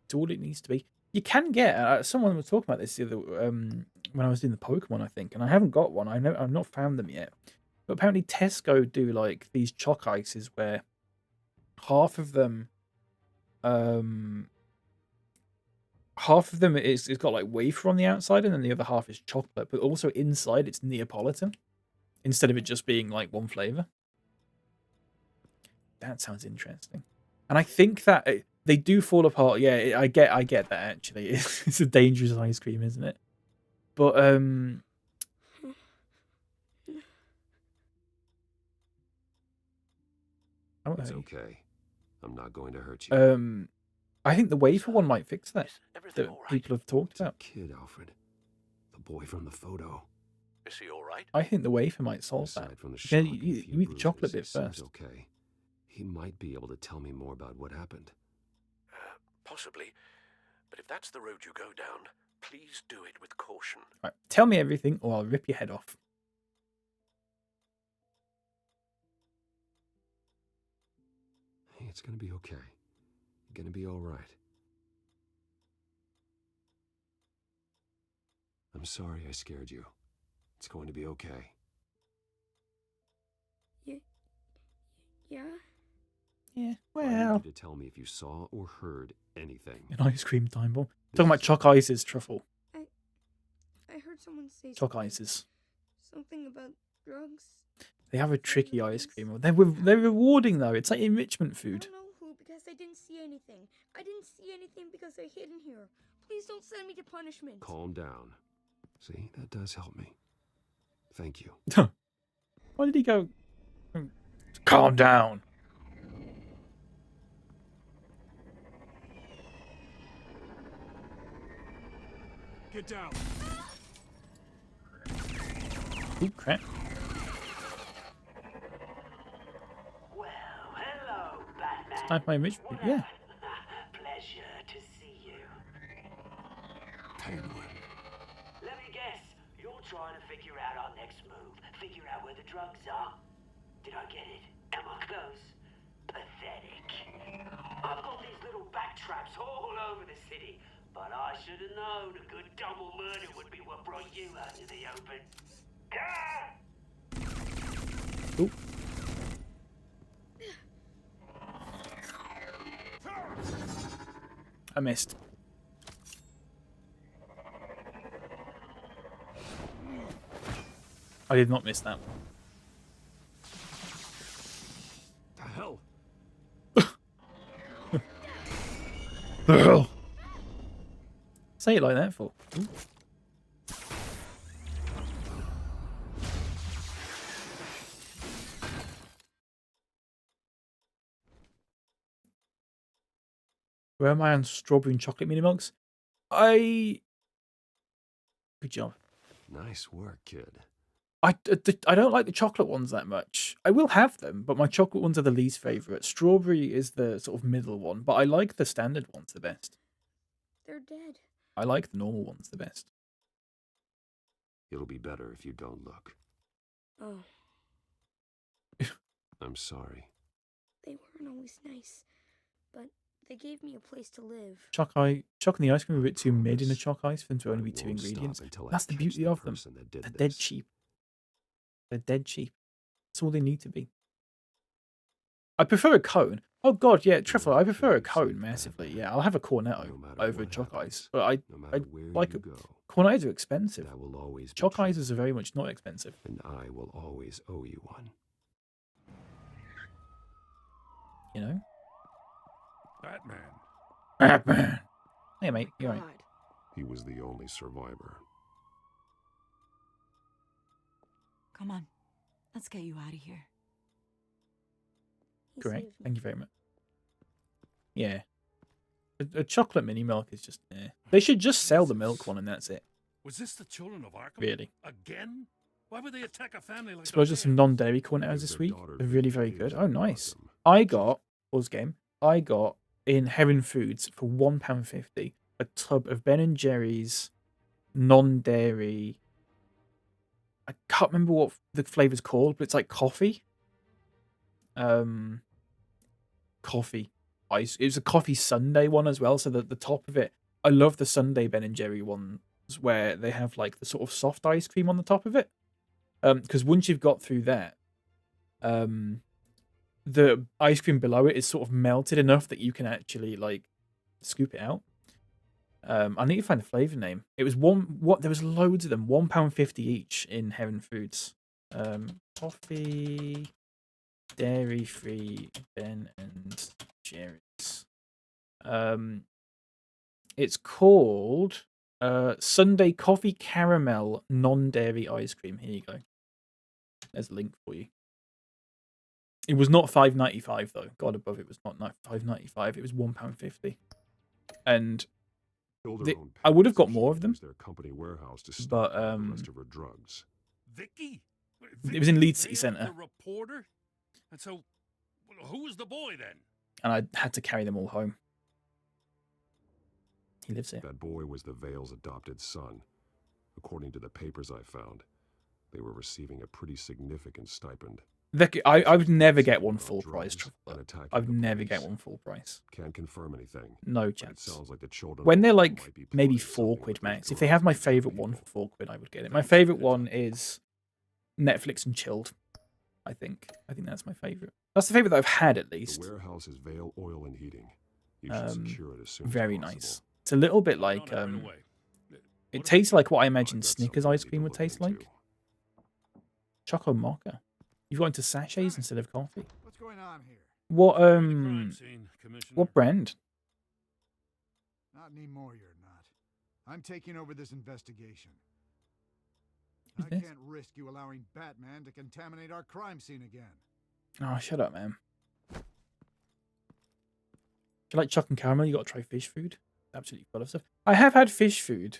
It's all it needs to be. You can get someone was talking about this the other when I was doing the Pokemon, I think, and I haven't got one. I've not found them yet. But apparently Tesco do like these choc ices where half of them it's got like wafer on the outside and then the other half is chocolate, but also inside it's Neapolitan instead of it just being like one flavor. That sounds interesting. And I think that they do fall apart. Yeah, I get that actually. It's a dangerous ice cream, isn't it? But It's okay. I'm not going to hurt you. I think the wafer one might fix that. That people have talked about. Kid, Alfred. The boy from the photo. Is he all right? I think the wafer might solve that. From the Yeah, you eat the chocolate bit first. Okay. He might be able to tell me more about what happened. Possibly. But if that's the road you go down, please do it with caution. Right, tell me everything or I'll rip your head off. Hey, it's gonna be okay. You're gonna be all right. I'm sorry I scared you. It's going to be okay. Yeah? Yeah, I need well. you to tell me if you saw or heard anything. An ice cream time bomb. Talking about choc ices, truffle. I heard someone say Choc ices. something about drugs. They have a tricky ice cream. They're rewarding though. It's like enrichment food. I don't know who because I didn't see anything. I didn't see anything because I hid in here. Please don't send me to punishment. Calm down. See, that does help me. Thank you. Why did he go? Calm down. Get down. Ooh, crap. Well, hello, Batman. It's time for my enrichment. Yeah. Pleasure to see you. Penguin. Let me guess. You're trying to figure out our next move. Figure out where the drugs are. Did I get it? Am I close? Pathetic. I've got these little back traps all over the city. But I should have known a good double murder would be what brought you out to the open. Ooh. I missed. I did not miss that. The hell? The hell? Say it like that for. Ooh. Where am I on strawberry and chocolate mini mugs? Good job. Nice work, kid. I don't like the chocolate ones that much. I will have them, but my chocolate ones are the least favourite. Strawberry is the sort of middle one, but I like the standard ones the best. They're dead. I like the normal ones the best. It'll be better if you don't look. Oh. I'm sorry. They weren't always nice, but they gave me a place to live. Choc and the ice cream are a bit too mid in a choc ice for them to only be 2 ingredients. That's the beauty of them. They're dead cheap. They're dead cheap. That's all they need to be. I prefer a cone. Oh god, yeah, truffle. I prefer a cone massively. Yeah, I'll have a cornetto over a choc ice, but I like a cornettos are expensive. Choc ices are very much not expensive. And I will always owe you one. You know. Batman. Hey mate, you alright? He was the only survivor. Come on, let's get you out of here. Correct. Thank you very much. Yeah. A chocolate mini milk is just They should just sell the milk one and that's it. Was this the children of Arkham? Really. Again? Why would they attack a family like Suppose there's some non-dairy cornettos this week. They're really very good. Oh, nice. I got in Heron Foods for £1.50 a tub of Ben and Jerry's non-dairy. I can't remember what the flavor's called, but it's like coffee. coffee ice. It was a coffee sundae one as well. So the top of it, I love the Sunday Ben and Jerry ones where they have like the sort of soft ice cream on the top of it. Because once you've got through that, the ice cream below it is sort of melted enough that you can actually like scoop it out. I need to find the flavor name. It was there was loads of them, £1.50 each in Heaven Foods. Coffee, dairy free Ben and Jerry's. It's called Sunday Coffee Caramel Non-Dairy Ice Cream. Here you go. There's a link for you. It was not £5.95 though. God above it was not £5.95. It was £1.50. And I would have got more of them. Their company warehouse to but the rest of her drugs. Vicky? It was in Leeds City Centre. The reporter? And so, who was the boy then? And I had to carry them all home. He lives here. That boy was the Vale's adopted son. According to the papers I found, they were receiving a pretty significant stipend. Vicky, I would never get one full price. I'd never get one full price. Can't confirm anything. No chance. It sounds like the children when they're like maybe £4 max. If they have my favorite one for £4, I would get it. My favorite one is Netflix and Chilled. I think that's my favorite. That's the favorite that I've had at least. The warehouse is Vale Oil and Heating. You should secure it as soon very as possible. nice. It's a little bit like it tastes like what I imagined Snickers ice cream would taste like. Choco mocha. You've got into sachets instead of coffee. What's going on here? What brand? Not anymore, you're not. I'm taking over this investigation. Who's I this? can't risk you allowing Batman to contaminate our crime scene again. Oh, shut up, man. If you like chocolate and caramel, you got to try fish food. Absolutely full of stuff. I have had fish food.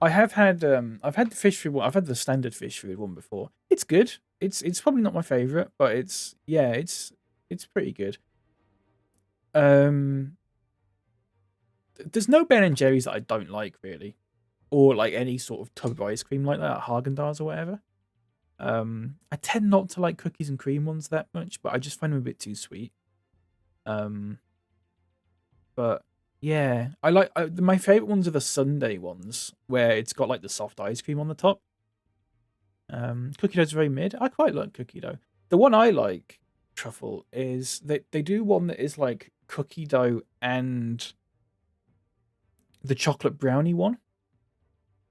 I've had the fish food one. I've had the standard fish food one before. It's good. It's probably not my favorite, but it's pretty good. There's no Ben and Jerry's that I don't like really, or like any sort of tub of ice cream like that, Haagen-Dazs or whatever. I tend not to like cookies and cream ones that much, but I just find them a bit too sweet. But yeah, I like my favorite ones are the Sunday ones where it's got like the soft ice cream on the top. Cookie dough's very mid. I quite like cookie dough. The one I like, Truffle, is they do one that is like cookie dough and the chocolate brownie one.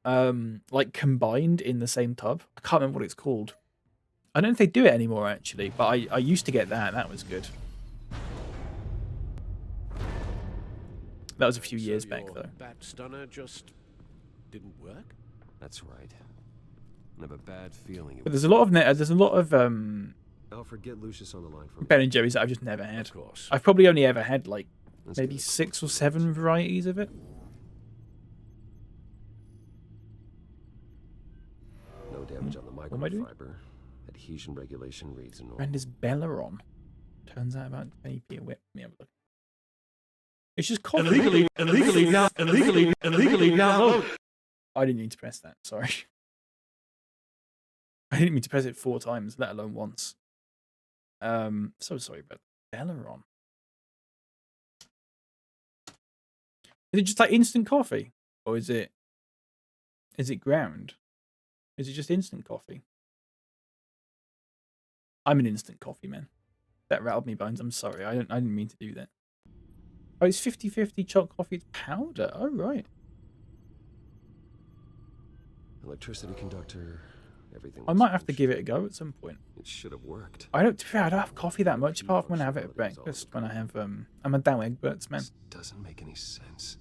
Like combined in the same tub. I can't remember what it's called. I don't know if they do it anymore actually, but I used to get that. That was good. That was a few years back though. Bat stunner just didn't work? That's right. I have a bad feeling. But there's a lot of Alfred, get Lucius on the line for me. Ben and Jerry's that I've just never had. Of course. I've probably only ever had like maybe 6 or 7 varieties of it. No damage on the What am I doing? microfiber. Adhesion regulation reads in order. Brand is Belleron. Turns out about 20p a whip. Let me have a look. It's just coffee. Illegally download. I didn't mean to press that. Sorry. I didn't mean to press it 4 times, let alone once. So sorry about Belleron. Is it just like instant coffee, or is it ground? Is it just instant coffee? I'm an instant coffee man. That rattled me bones. I'm sorry. I didn't mean to do that. Oh, it's 50-50 chocolate coffee. It's powder. Oh right. Electricity conductor. Everything. I might have to give it a go at some point. It should have worked. I don't have coffee that much apart from when I have it at breakfast. When I have I'm a Dow Egberts man. This doesn't make any sense.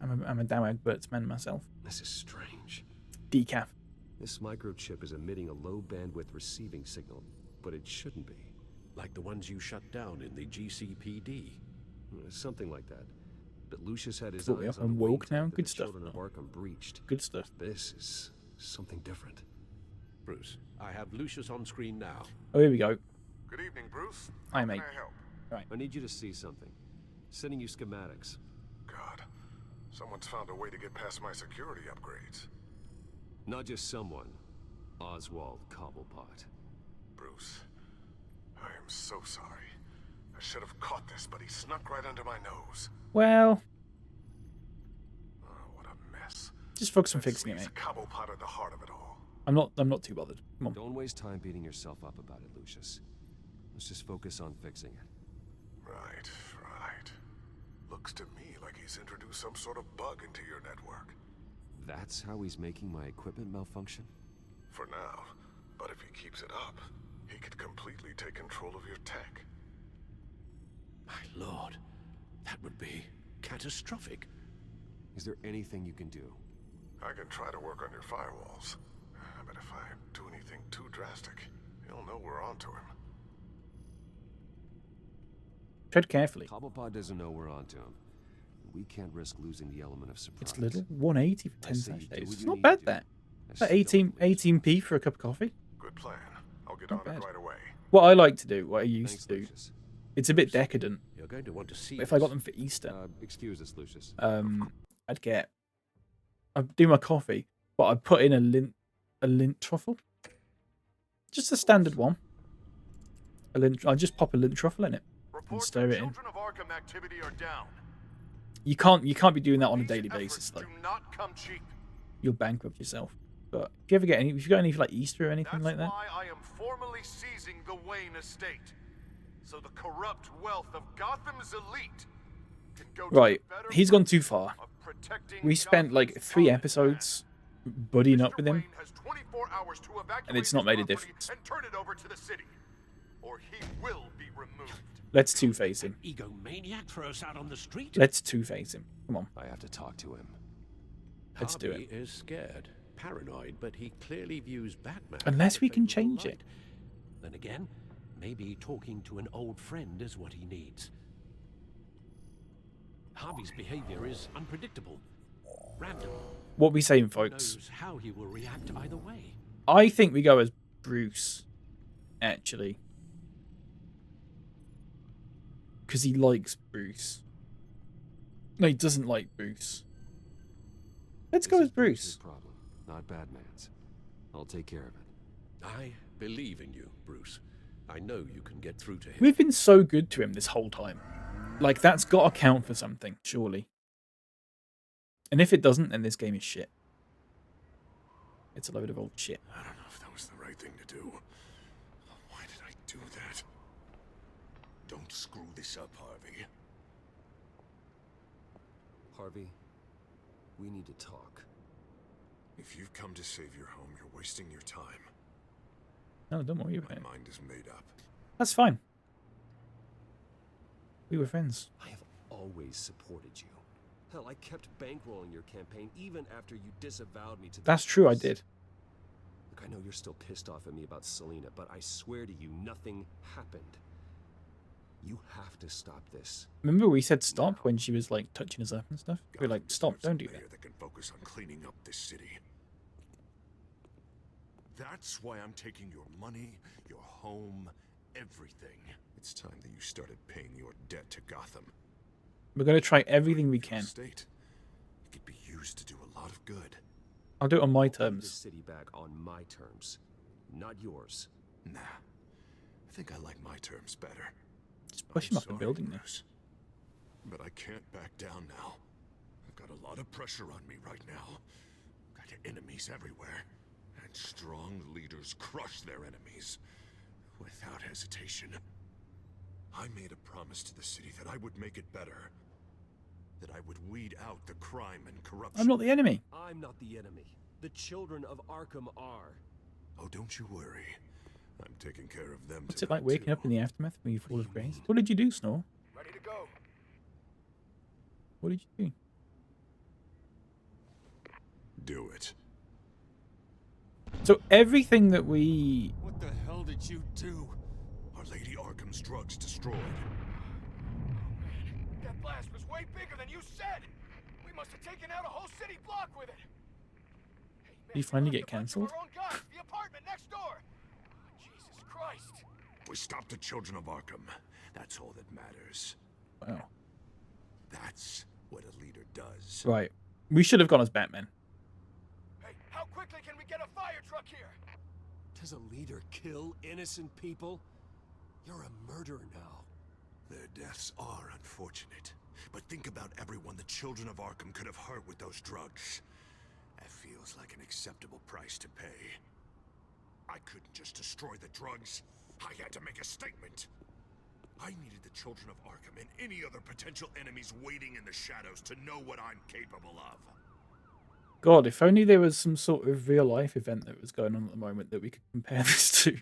I'm a Dow Egberts man myself. This is strange. Decaf. This microchip is emitting a low bandwidth receiving signal, but it shouldn't be. Like the ones you shut down in the GCPD. Something like that. But Lucius had his Thought we eyes up on and the woke wait now. that Good the stuff. children of Arkham breached. Good stuff. This is something different. Bruce, I have Lucius on screen now. Oh, here we go. Good evening, Bruce. Hi, How mate. can I help? Right. I need you to see something. Sending you schematics. God, someone's found a way to get past my security upgrades. Not just someone. Oswald Cobblepot. Bruce, I am so sorry. I should have caught this, but he snuck right under my nose. Well, Oh, what a mess. just focus on fixing it, mate. Cobblepot at the heart of it all. I'm not too bothered. Come on. Don't waste time beating yourself up about it, Lucius. Let's just focus on fixing it. Right. Looks to me like he's introduced some sort of bug into your network. That's how he's making my equipment malfunction? For now. But if he keeps it up, he could completely take control of your tech. My lord, that would be catastrophic. Is there anything you can do? I can try to work on your firewalls. But if I do anything too drastic, he'll know we're onto him. Tread carefully. Cobblepot doesn't know we're onto him. We can't risk losing the element of surprise. It's little. 180 for 10 I say you do sachets. what It's you not need bad, to. that. I About still 18p for a cup of coffee. Good plan. I'll get Not on it bad. right away. What I like to do, what I used Thanks, to do, Lucius. it's a bit decadent. You're going to want to see But if I got this. them for Easter, Excuse us, Lucius. I'd do my coffee, but I'd put in a lint truffle. Just a standard one. I'd just pop a lint truffle in it and stir it in. Children of Arkham activity are down. You can't be doing that on a daily basis, though. Do not come cheap. You'll bankrupt yourself. But if you ever get if you got any for like Easter or anything like that, Why I am formally seizing the Wayne estate. So the corrupt wealth of Gotham's elite can go to right? the better He's gone too far. of protecting We spent like 3 episodes buddying up with him, Wayne has 24 hours to evacuate and it's not made a his property difference. and turn it over to the city, or he will be removed. Let's two-face him. Egomaniac throw us out on the street? Let's two-face him. Come on. I have to talk to him. Let's do Harvey it. is scared, paranoid, but he clearly views Batman. Unless as a we can favorable change light. it. Then again, maybe talking to an old friend is what he needs. Harvey's behavior is unpredictable, random. What we saying, Who folks? knows how he will react either way. I think we go as Bruce, actually. Because he likes Bruce. No, he doesn't like Bruce. Let's go as Bruce. Problem, not Batman's. I'll take care of it. I believe in you, Bruce. I know you can get through to him. We've been so good to him this whole time. Like, that's got to count for something, surely. And if it doesn't, then this game is shit. It's a load of old shit. I don't know if that was the right thing to do. Why did I do that? Don't screw this up, Harvey. Harvey, we need to talk. If you've come to save your home, you're wasting your time. No, don't worry about My it. mind is made up. That's fine. We were friends. I have always supported you. Hell, I kept bankrolling your campaign even after you disavowed me to the That's true, I police. did. Look, I know you're still pissed off at me about Selena, but I swear to you, nothing happened. You have to stop this. Remember we said stop when she was, like, touching us up and stuff? We were like, stop, don't do that. That can focus on cleaning up this city. That's why I'm taking your money, your home, everything. It's time that you started paying your debt to Gotham. We're going to try everything we can. State. It could be used to do a lot of good. I'll do it on my I'll give this terms. city back on my terms, not yours. Nah. I think I like my terms better. Just push him off the building now. But I can't back down now. I've got a lot of pressure on me right now. Got enemies everywhere. And strong leaders crush their enemies. Without hesitation. I made a promise to the city that I would make it better. That I would weed out the crime and corruption. I'm not the enemy. I'm not the enemy. The children of Arkham are. Oh, don't you worry. I'm taking care of them. What's it like waking up in the aftermath when you fall of grace? What did you do, Snore? Ready to go. What did you do? Do it. So everything that we... What the hell did you do? Our Lady Arkham's drugs destroyed. That blast was way bigger than you said. We must have taken out a whole city block with it. Hey, man, Did you finally get cancelled? our own guys, the apartment next door. Jesus Christ. We stopped the children of Arkham. That's all that matters. Wow. That's what a leader does. Right. We should have gone as Batman. Hey, how quickly can we get a fire truck here? Does a leader kill innocent people? You're a murderer now. Their deaths are unfortunate. But think about everyone the children of Arkham could have hurt with those drugs. That feels like an acceptable price to pay. I couldn't just destroy the drugs. I had to make a statement. I needed the children of Arkham and any other potential enemies waiting in the shadows to know what I'm capable of. God, if only there was some sort of real life event that was going on at the moment that we could compare this to.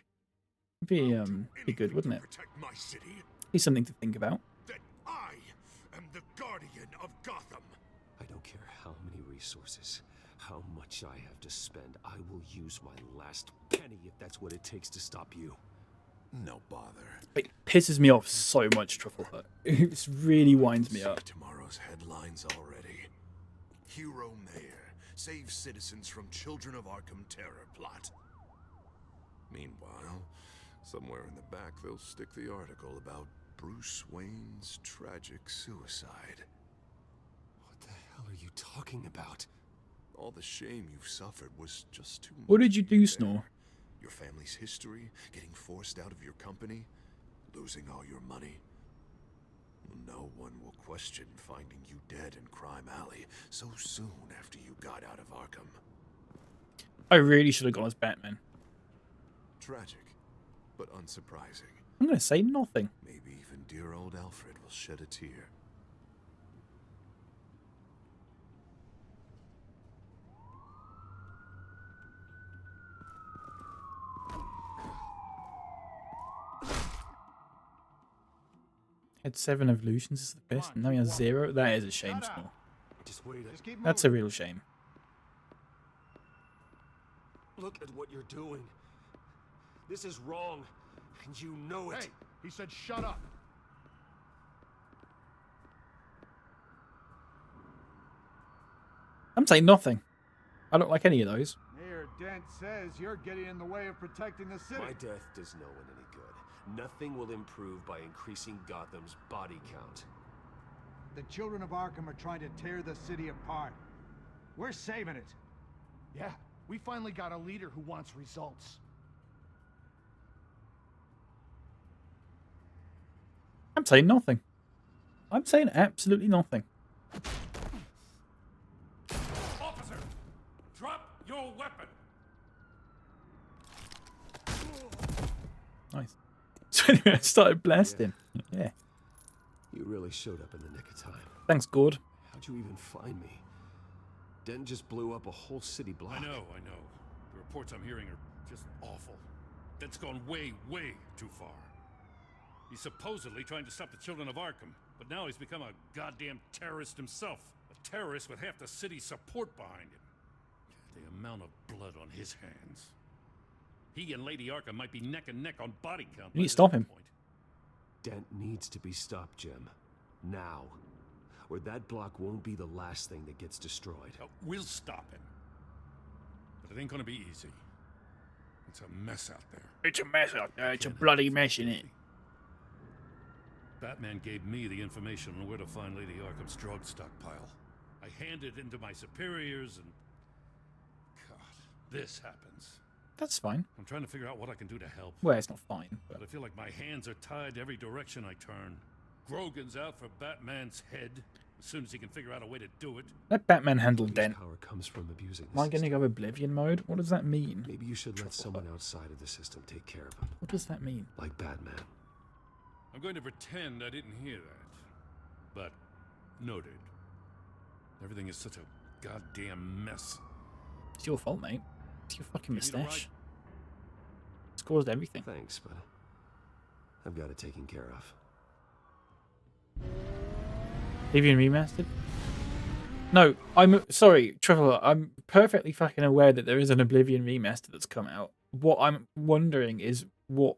Be good, wouldn't it? My city. Be something to think about. That I am the guardian of Gotham. I don't care how many resources, how much I have to spend. I will use my last penny if that's what it takes to stop you. No bother. It pisses me off so much, Truffle Hut. It really winds me up. Tomorrow's headlines already. Hero Mayor saves citizens from Children of Arkham terror plot. Meanwhile, somewhere in the back they'll stick the article about Bruce Wayne's tragic suicide. What the hell are you talking about? All the shame you've suffered was just too much. What did you do, Snore? Your family's history, getting forced out of your company, losing all your money. No one will question finding you dead in Crime Alley so soon after you got out of Arkham. I really should have gone as Batman. Tragic, but unsurprising. I'm going to say nothing. Maybe even dear old Alfred will shed a tear. Had 7 evolutions is the best, and now he has 0. That is a shame, Snore. Just wait. That's a real shame. Look at what you're doing. This is wrong, and you know it. Hey, he said shut up. I'm saying nothing. I don't like any of those. Mayor Dent says you're getting in the way of protecting the city. My death does no one any good. Nothing will improve by increasing Gotham's body count. The children of Arkham are trying to tear the city apart. We're saving it. Yeah, we finally got a leader who wants results. I'm saying nothing. I'm saying absolutely nothing. Officer, drop your weapon. Nice. So anyway, I started blasting. Yeah. You really showed up in the nick of time. Thanks, Gord. How'd you even find me? Dent just blew up a whole city block. I know. The reports I'm hearing are just awful. Dent's gone way, way too far. He's supposedly trying to stop the children of Arkham, but now he's become a goddamn terrorist himself. A terrorist with half the city's support behind him. The amount of blood on his hands. He and Lady Arkham might be neck and neck on body count. You need to stop him. Dent needs to be stopped, Jim. Now. Or that block won't be the last thing that gets destroyed. We'll stop him. But it ain't gonna be easy. It's a mess out there. It's a mess out there. It's a bloody mess, in it. Batman gave me the information on where to find Lady Arkham's drug stockpile. I handed it into my superiors and... God, this happens. That's fine. I'm trying to figure out what I can do to help. Well, it's not fine. But I feel like my hands are tied every direction I turn. Grogan's out for Batman's head. As soon as he can figure out a way to do it. Let Batman handle Dent. Power comes from abusing Am I going to go Oblivion mode? What does that mean? Maybe you should let someone outside of the system take care of him. What does that mean? Like Batman. I'm going to pretend I didn't hear that. But, noted. Everything is such a goddamn mess. It's your fault, mate. It's your fucking mustache. It's caused everything. Thanks, but I've got it taken care of. Oblivion Remastered? No, I'm sorry, Trevor. I'm perfectly fucking aware that there is an Oblivion Remaster that's come out. What I'm wondering is what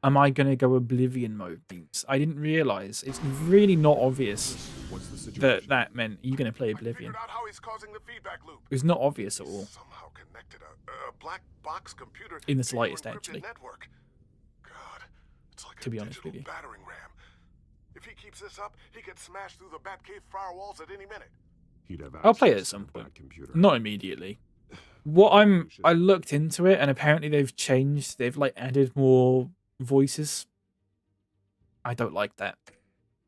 am I going to go Oblivion mode means? I didn't realize. It's really not obvious that meant you're going to play Oblivion. Out how he's causing the feedback loop. It's not obvious at all. Somehow connected a black box computer in the slightest, actually. Network. God, it's like to be honest with you. Battering ram. If he keeps this up, he could smash through the Batcave firewalls at any minute. I'll play it at some point. Not immediately. I looked into it, and apparently they've changed. They've like added more voices I don't like that.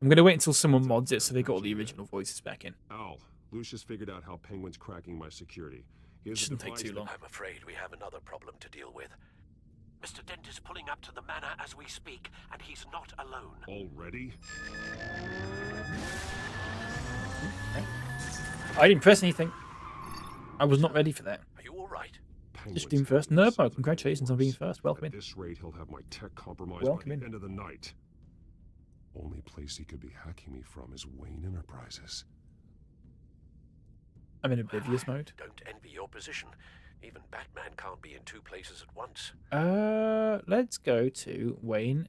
I'm going to wait until someone mods it so they got all the original voices back in. Al, Lucius figured out how Penguin's cracking my security. It shouldn't take too long. I'm afraid we have another problem to deal with. Mr. Dent is pulling up to the manor as we speak, and he's not alone. Already? I didn't press anything. I was not ready for that. Are you all right? Just being first. Nurbo, congratulations on being first. Welcome in. At this rate, he'll have my tech compromised Welcome by the in. end of the night. Only place he could be hacking me from is Wayne Enterprises. I'm in oblivious mode. Don't envy your position. Even Batman can't be in two places at once. Let's go to Wayne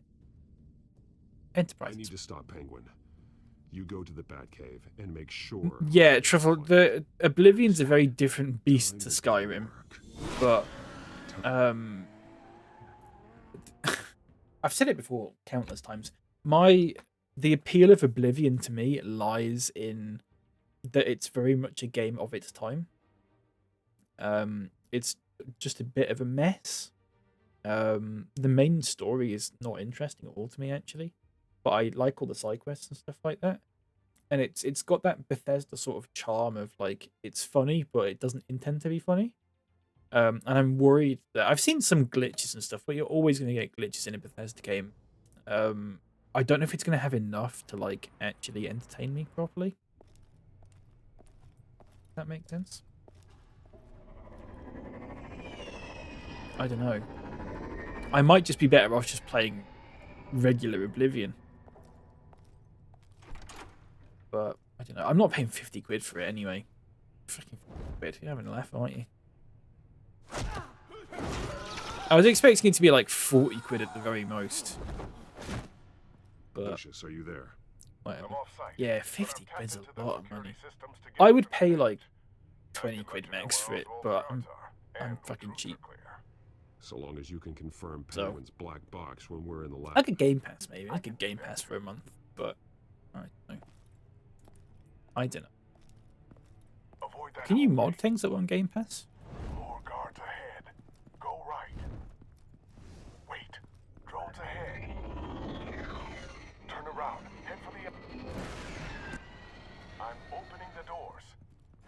Enterprises. I need to stop Penguin. You go to the Batcave and make sure. Yeah, Truffle. The Oblivion's a very different beast to Skyrim, but I've said it before countless times. The appeal of Oblivion to me lies in that it's very much a game of its time. It's just a bit of a mess. The main story is not interesting at all to me, actually, but I like all the side quests and stuff like that. And it's got that Bethesda sort of charm of like it's funny, but it doesn't intend to be funny. And I'm worried that I've seen some glitches and stuff, but you're always going to get glitches in a Bethesda game. I don't know if it's going to have enough to like actually entertain me properly. Does that make sense? I don't know. I might just be better off just playing regular Oblivion. But I don't know. I'm not paying 50 quid for it anyway. Freaking 50 quid. You're having a laugh, aren't you? I was expecting it to be like 40 quid at the very most. But Lucius, are you there? Whatever. Yeah, 50 quid's a lot of money. I would pay like 20 quid max for it, but I'm fucking cheap. So long as you can confirm Penguin's black box when we're in the lab. Like a Game Pass, maybe. Like a Game Pass for a month, but I don't know. Can you mod things that were on Game Pass? More guards ahead. Go right. Wait. Drones ahead. Turn around. Head for the... I'm opening the doors.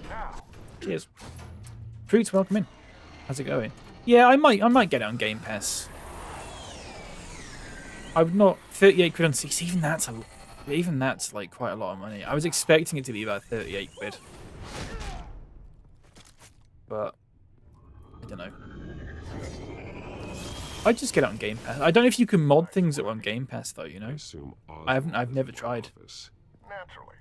Now. Cheers. Fruits, welcome in. How's it going? Yeah, I might get it on Game Pass. I would not 38 quid on 6. Even that's like quite a lot of money. I was expecting it to be about 38 quid. But I don't know. I'd just get it on Game Pass. I don't know if you can mod things that are on Game Pass though, you know? I've never tried. Naturally.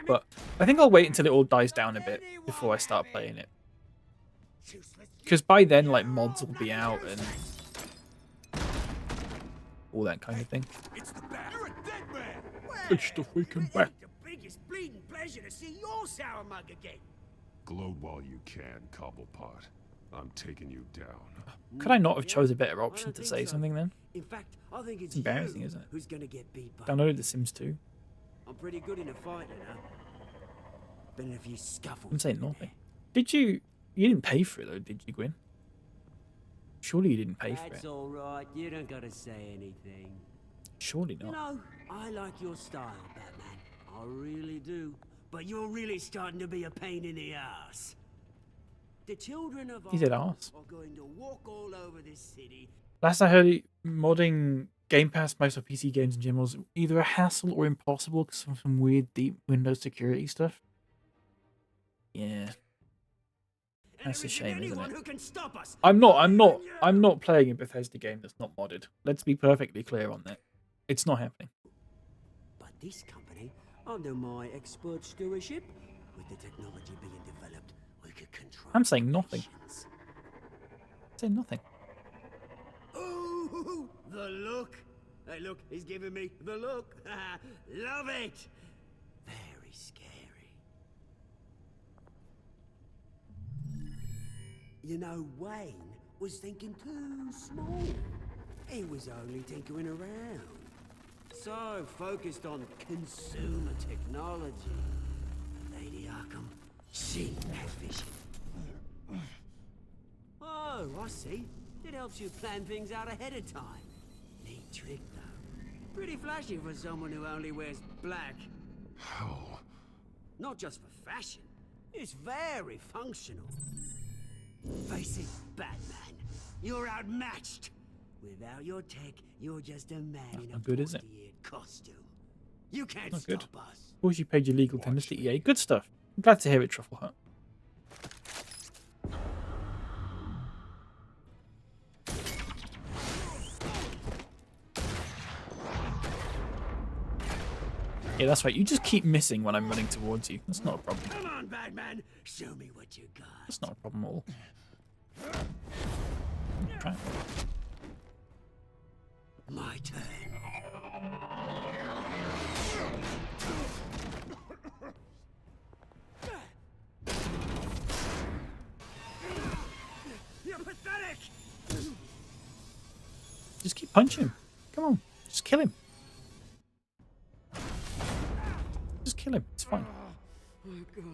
But I think I'll wait until it all dies down a bit before I start playing it. Because by then, like, mods will be out and all that kind of thing. It's the bat. You're a dead man. It's the freaking bat. The biggest bleeding pleasure to see your sour mug again. Gloat while you can, Cobblepot. I'm taking you down. Could I not have chose a better option to say something then? In fact, I think it's embarrassing, you isn't it? who's gonna get beat by. Downloaded The Sims 2. I'm pretty good in a fight, you know. Been in a few scuffles. I'm saying nothing. Did you didn't pay for it though, did you, Gwyn? Surely you didn't pay for That's it. all right. You don't gotta say anything. Surely You not. know, I like your style, Batman. I really do. But you're really starting to be a pain in the ass. The children of He said Arkham arse. are going to walk all over this city. Last I heard, modding Game Pass most of PC games in general is either a hassle or impossible because of some weird deep Windows security stuff. Yeah. That's a shame, isn't it? Who can stop us? I'm not playing a Bethesda game that's not modded. Let's be perfectly clear on that. It's not happening. But this company, under my expert stewardship, with the technology being developed, we could control. I'm saying nothing. Saying nothing. Ooh, the look. Hey, look, he's giving me the look. Love it. Very scary. You know, Wayne was thinking too small. He was only tinkering around. So focused on consumer technology. Lady Arkham, she has vision. Oh, I see. It helps you plan things out ahead of time. Neat. trick, though. Pretty flashy for someone who only wears black. How? Not just for fashion. It's very functional. Face it, Batman. You're outmatched. Without your tech, you're just a man in a good, is it? pointy-eared costume. You can't Not stop good. us. Of course, you paid your legal tenders to EA. Good stuff. I'm glad to hear it, Truffle Hut. Yeah, that's right. You just keep missing when I'm running towards you. That's not a problem. Come on, Batman. Show me what you got. That's not a problem at all. Try. My turn. You're pathetic. Just keep punching him. Come on. Just kill him. Just kill him. It's fine. Oh, God.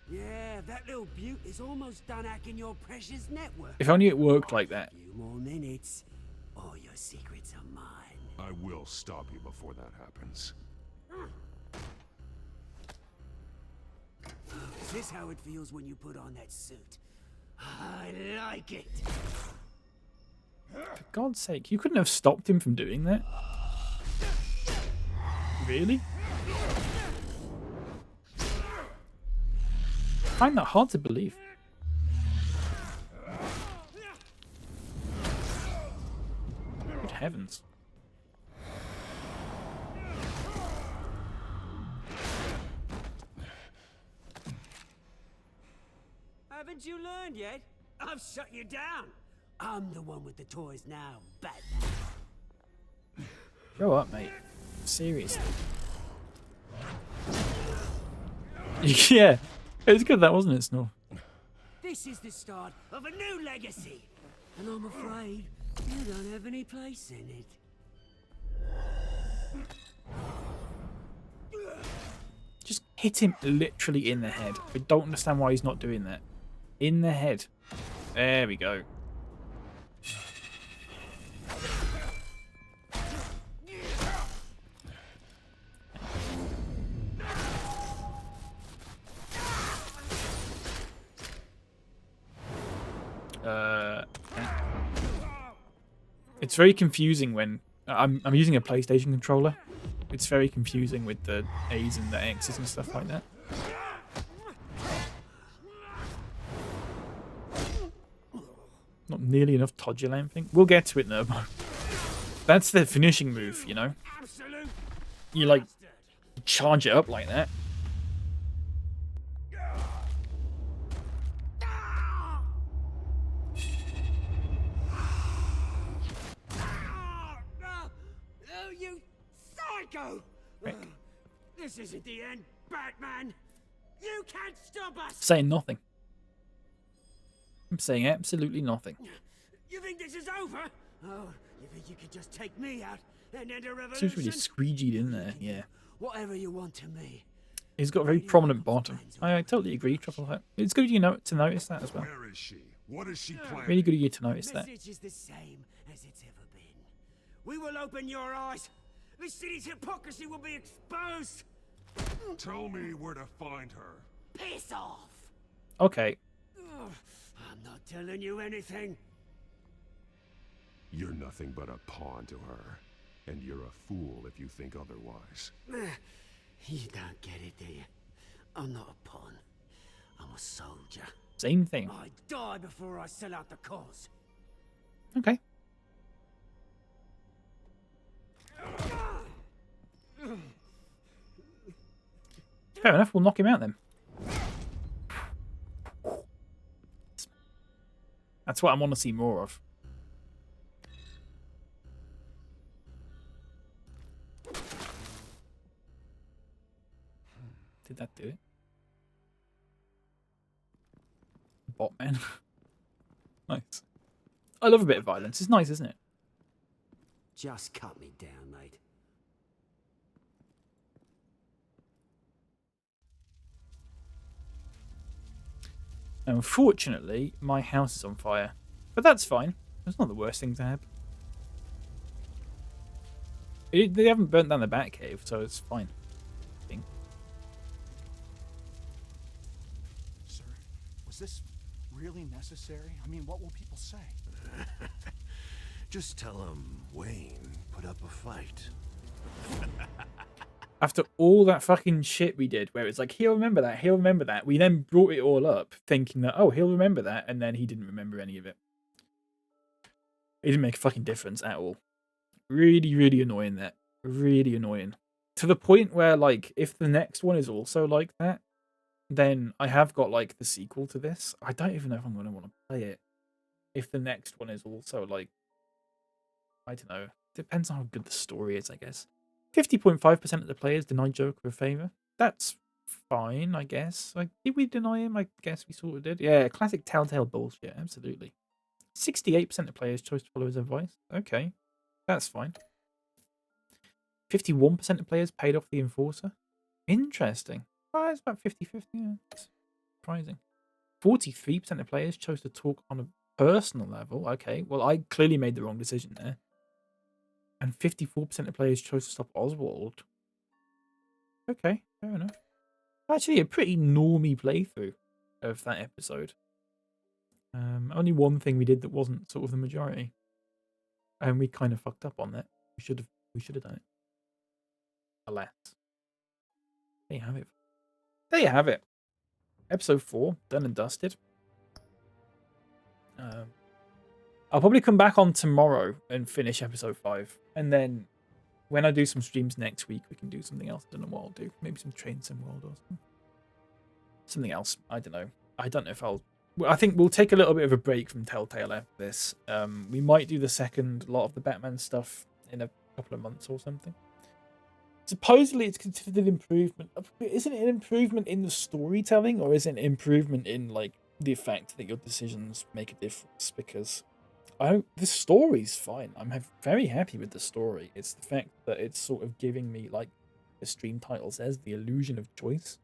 Yeah, that little beaut is almost done hacking your precious network. If only it worked like that. A few more minutes, all your secrets are mine. I will stop you before that happens. Is this how it feels when you put on that suit? I like it. For God's sake, you couldn't have stopped him from doing that? Really? I find that hard to believe. Good heavens. Haven't you learned yet? I've shut you down. I'm the one with the toys now, Batman. Grow up, mate. Seriously. Yeah. It was good, that, wasn't it, Snuff? This is the start of a new legacy. And I'm afraid you don't have any place in it. Just hit him literally in the head. I don't understand why he's not doing that. In the head. There we go. It's very confusing when I'm using a PlayStation controller. It's very confusing with the A's and the X's and stuff like that. Not nearly enough Todule anything. We'll get to it, Nervo. That's the finishing move, you know. You like charge it up like that. Oh, you psycho! This isn't the end, Batman. You can't stop us. Saying nothing. I'm saying absolutely nothing. You think this is over? Oh, you think you could just take me out and end a revolution? Seems really squeegeed in there, yeah. Whatever you want to me. He's got a very prominent bottom. I totally agree, Truffle Hat. It's good you know to notice that as well. Where is she? What is she planning? Really good of you to notice that. Message is the same as it's ever been. We will open your eyes. The city's hypocrisy will be exposed. Tell me where to find her. Piss off. Okay. I'm not telling you anything. You're nothing but a pawn to her. And you're a fool if you think otherwise. You don't get it, do you? I'm not a pawn. I'm a soldier. Same thing. I die before I sell out the cause. Okay. Fair enough, we'll knock him out then. That's what I want to see more of. Did that do it? Botman. Nice. I love a bit of violence. It's nice, isn't it? Just cut me down, mate. Unfortunately, my house is on fire. But that's fine. It's not the worst thing to happen. They haven't burnt down the Batcave, so it's fine. Sir, was this really necessary? I mean, what will people say? Just tell him Wayne put up a fight. After all that fucking shit we did, where it's like, he'll remember that, he'll remember that, we then brought it all up, thinking that, oh, he'll remember that, and then he didn't remember any of it. It didn't make a fucking difference at all. Really, really annoying that. Really annoying. To the point where, like, if the next one is also like that, then I have got, like, the sequel to this. I don't even know if I'm going to want to play it. If the next one is also, like, I don't know. Depends on how good the story is, I guess. 50.5% of the players deny Joker a favour. That's fine, I guess. Like, did we deny him? I guess we sort of did. Yeah, classic Telltale bullshit, absolutely. 68% of players chose to follow his advice. Okay, that's fine. 51% of players paid off the Enforcer. Interesting. Oh, it's about 50-50. Yeah. Surprising. 43% of players chose to talk on a personal level. Okay, well, I clearly made the wrong decision there. And 54% of players chose to stop Oswald. Okay, fair enough. Actually, a pretty normie playthrough of that episode. Only one thing we did that wasn't sort of the majority, and we kind of fucked up on that. We should have done it. Alas, there you have it. There you have it. Episode 4 done and dusted. I'll probably come back on tomorrow and finish episode 5, and then when I do some streams next week, we can do something else. I don't know what I'll do. Maybe some Train Sim World or something else. I don't know. I don't know if I'll... I think we'll take a little bit of a break from Telltale after this. We might do the second lot of the Batman stuff in a couple of months or something. Supposedly, it's considered an improvement. Isn't it an improvement in the storytelling, or is it an improvement in like the fact that your decisions make a difference? Because the story's fine. I'm very happy with the story. It's the fact that it's sort of giving me, like the stream title says, the illusion of choice.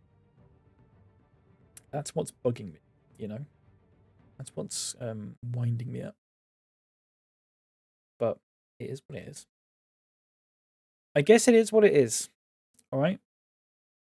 That's what's bugging me, you know? That's what's winding me up. But it is what it is. I guess it is what it is. All right?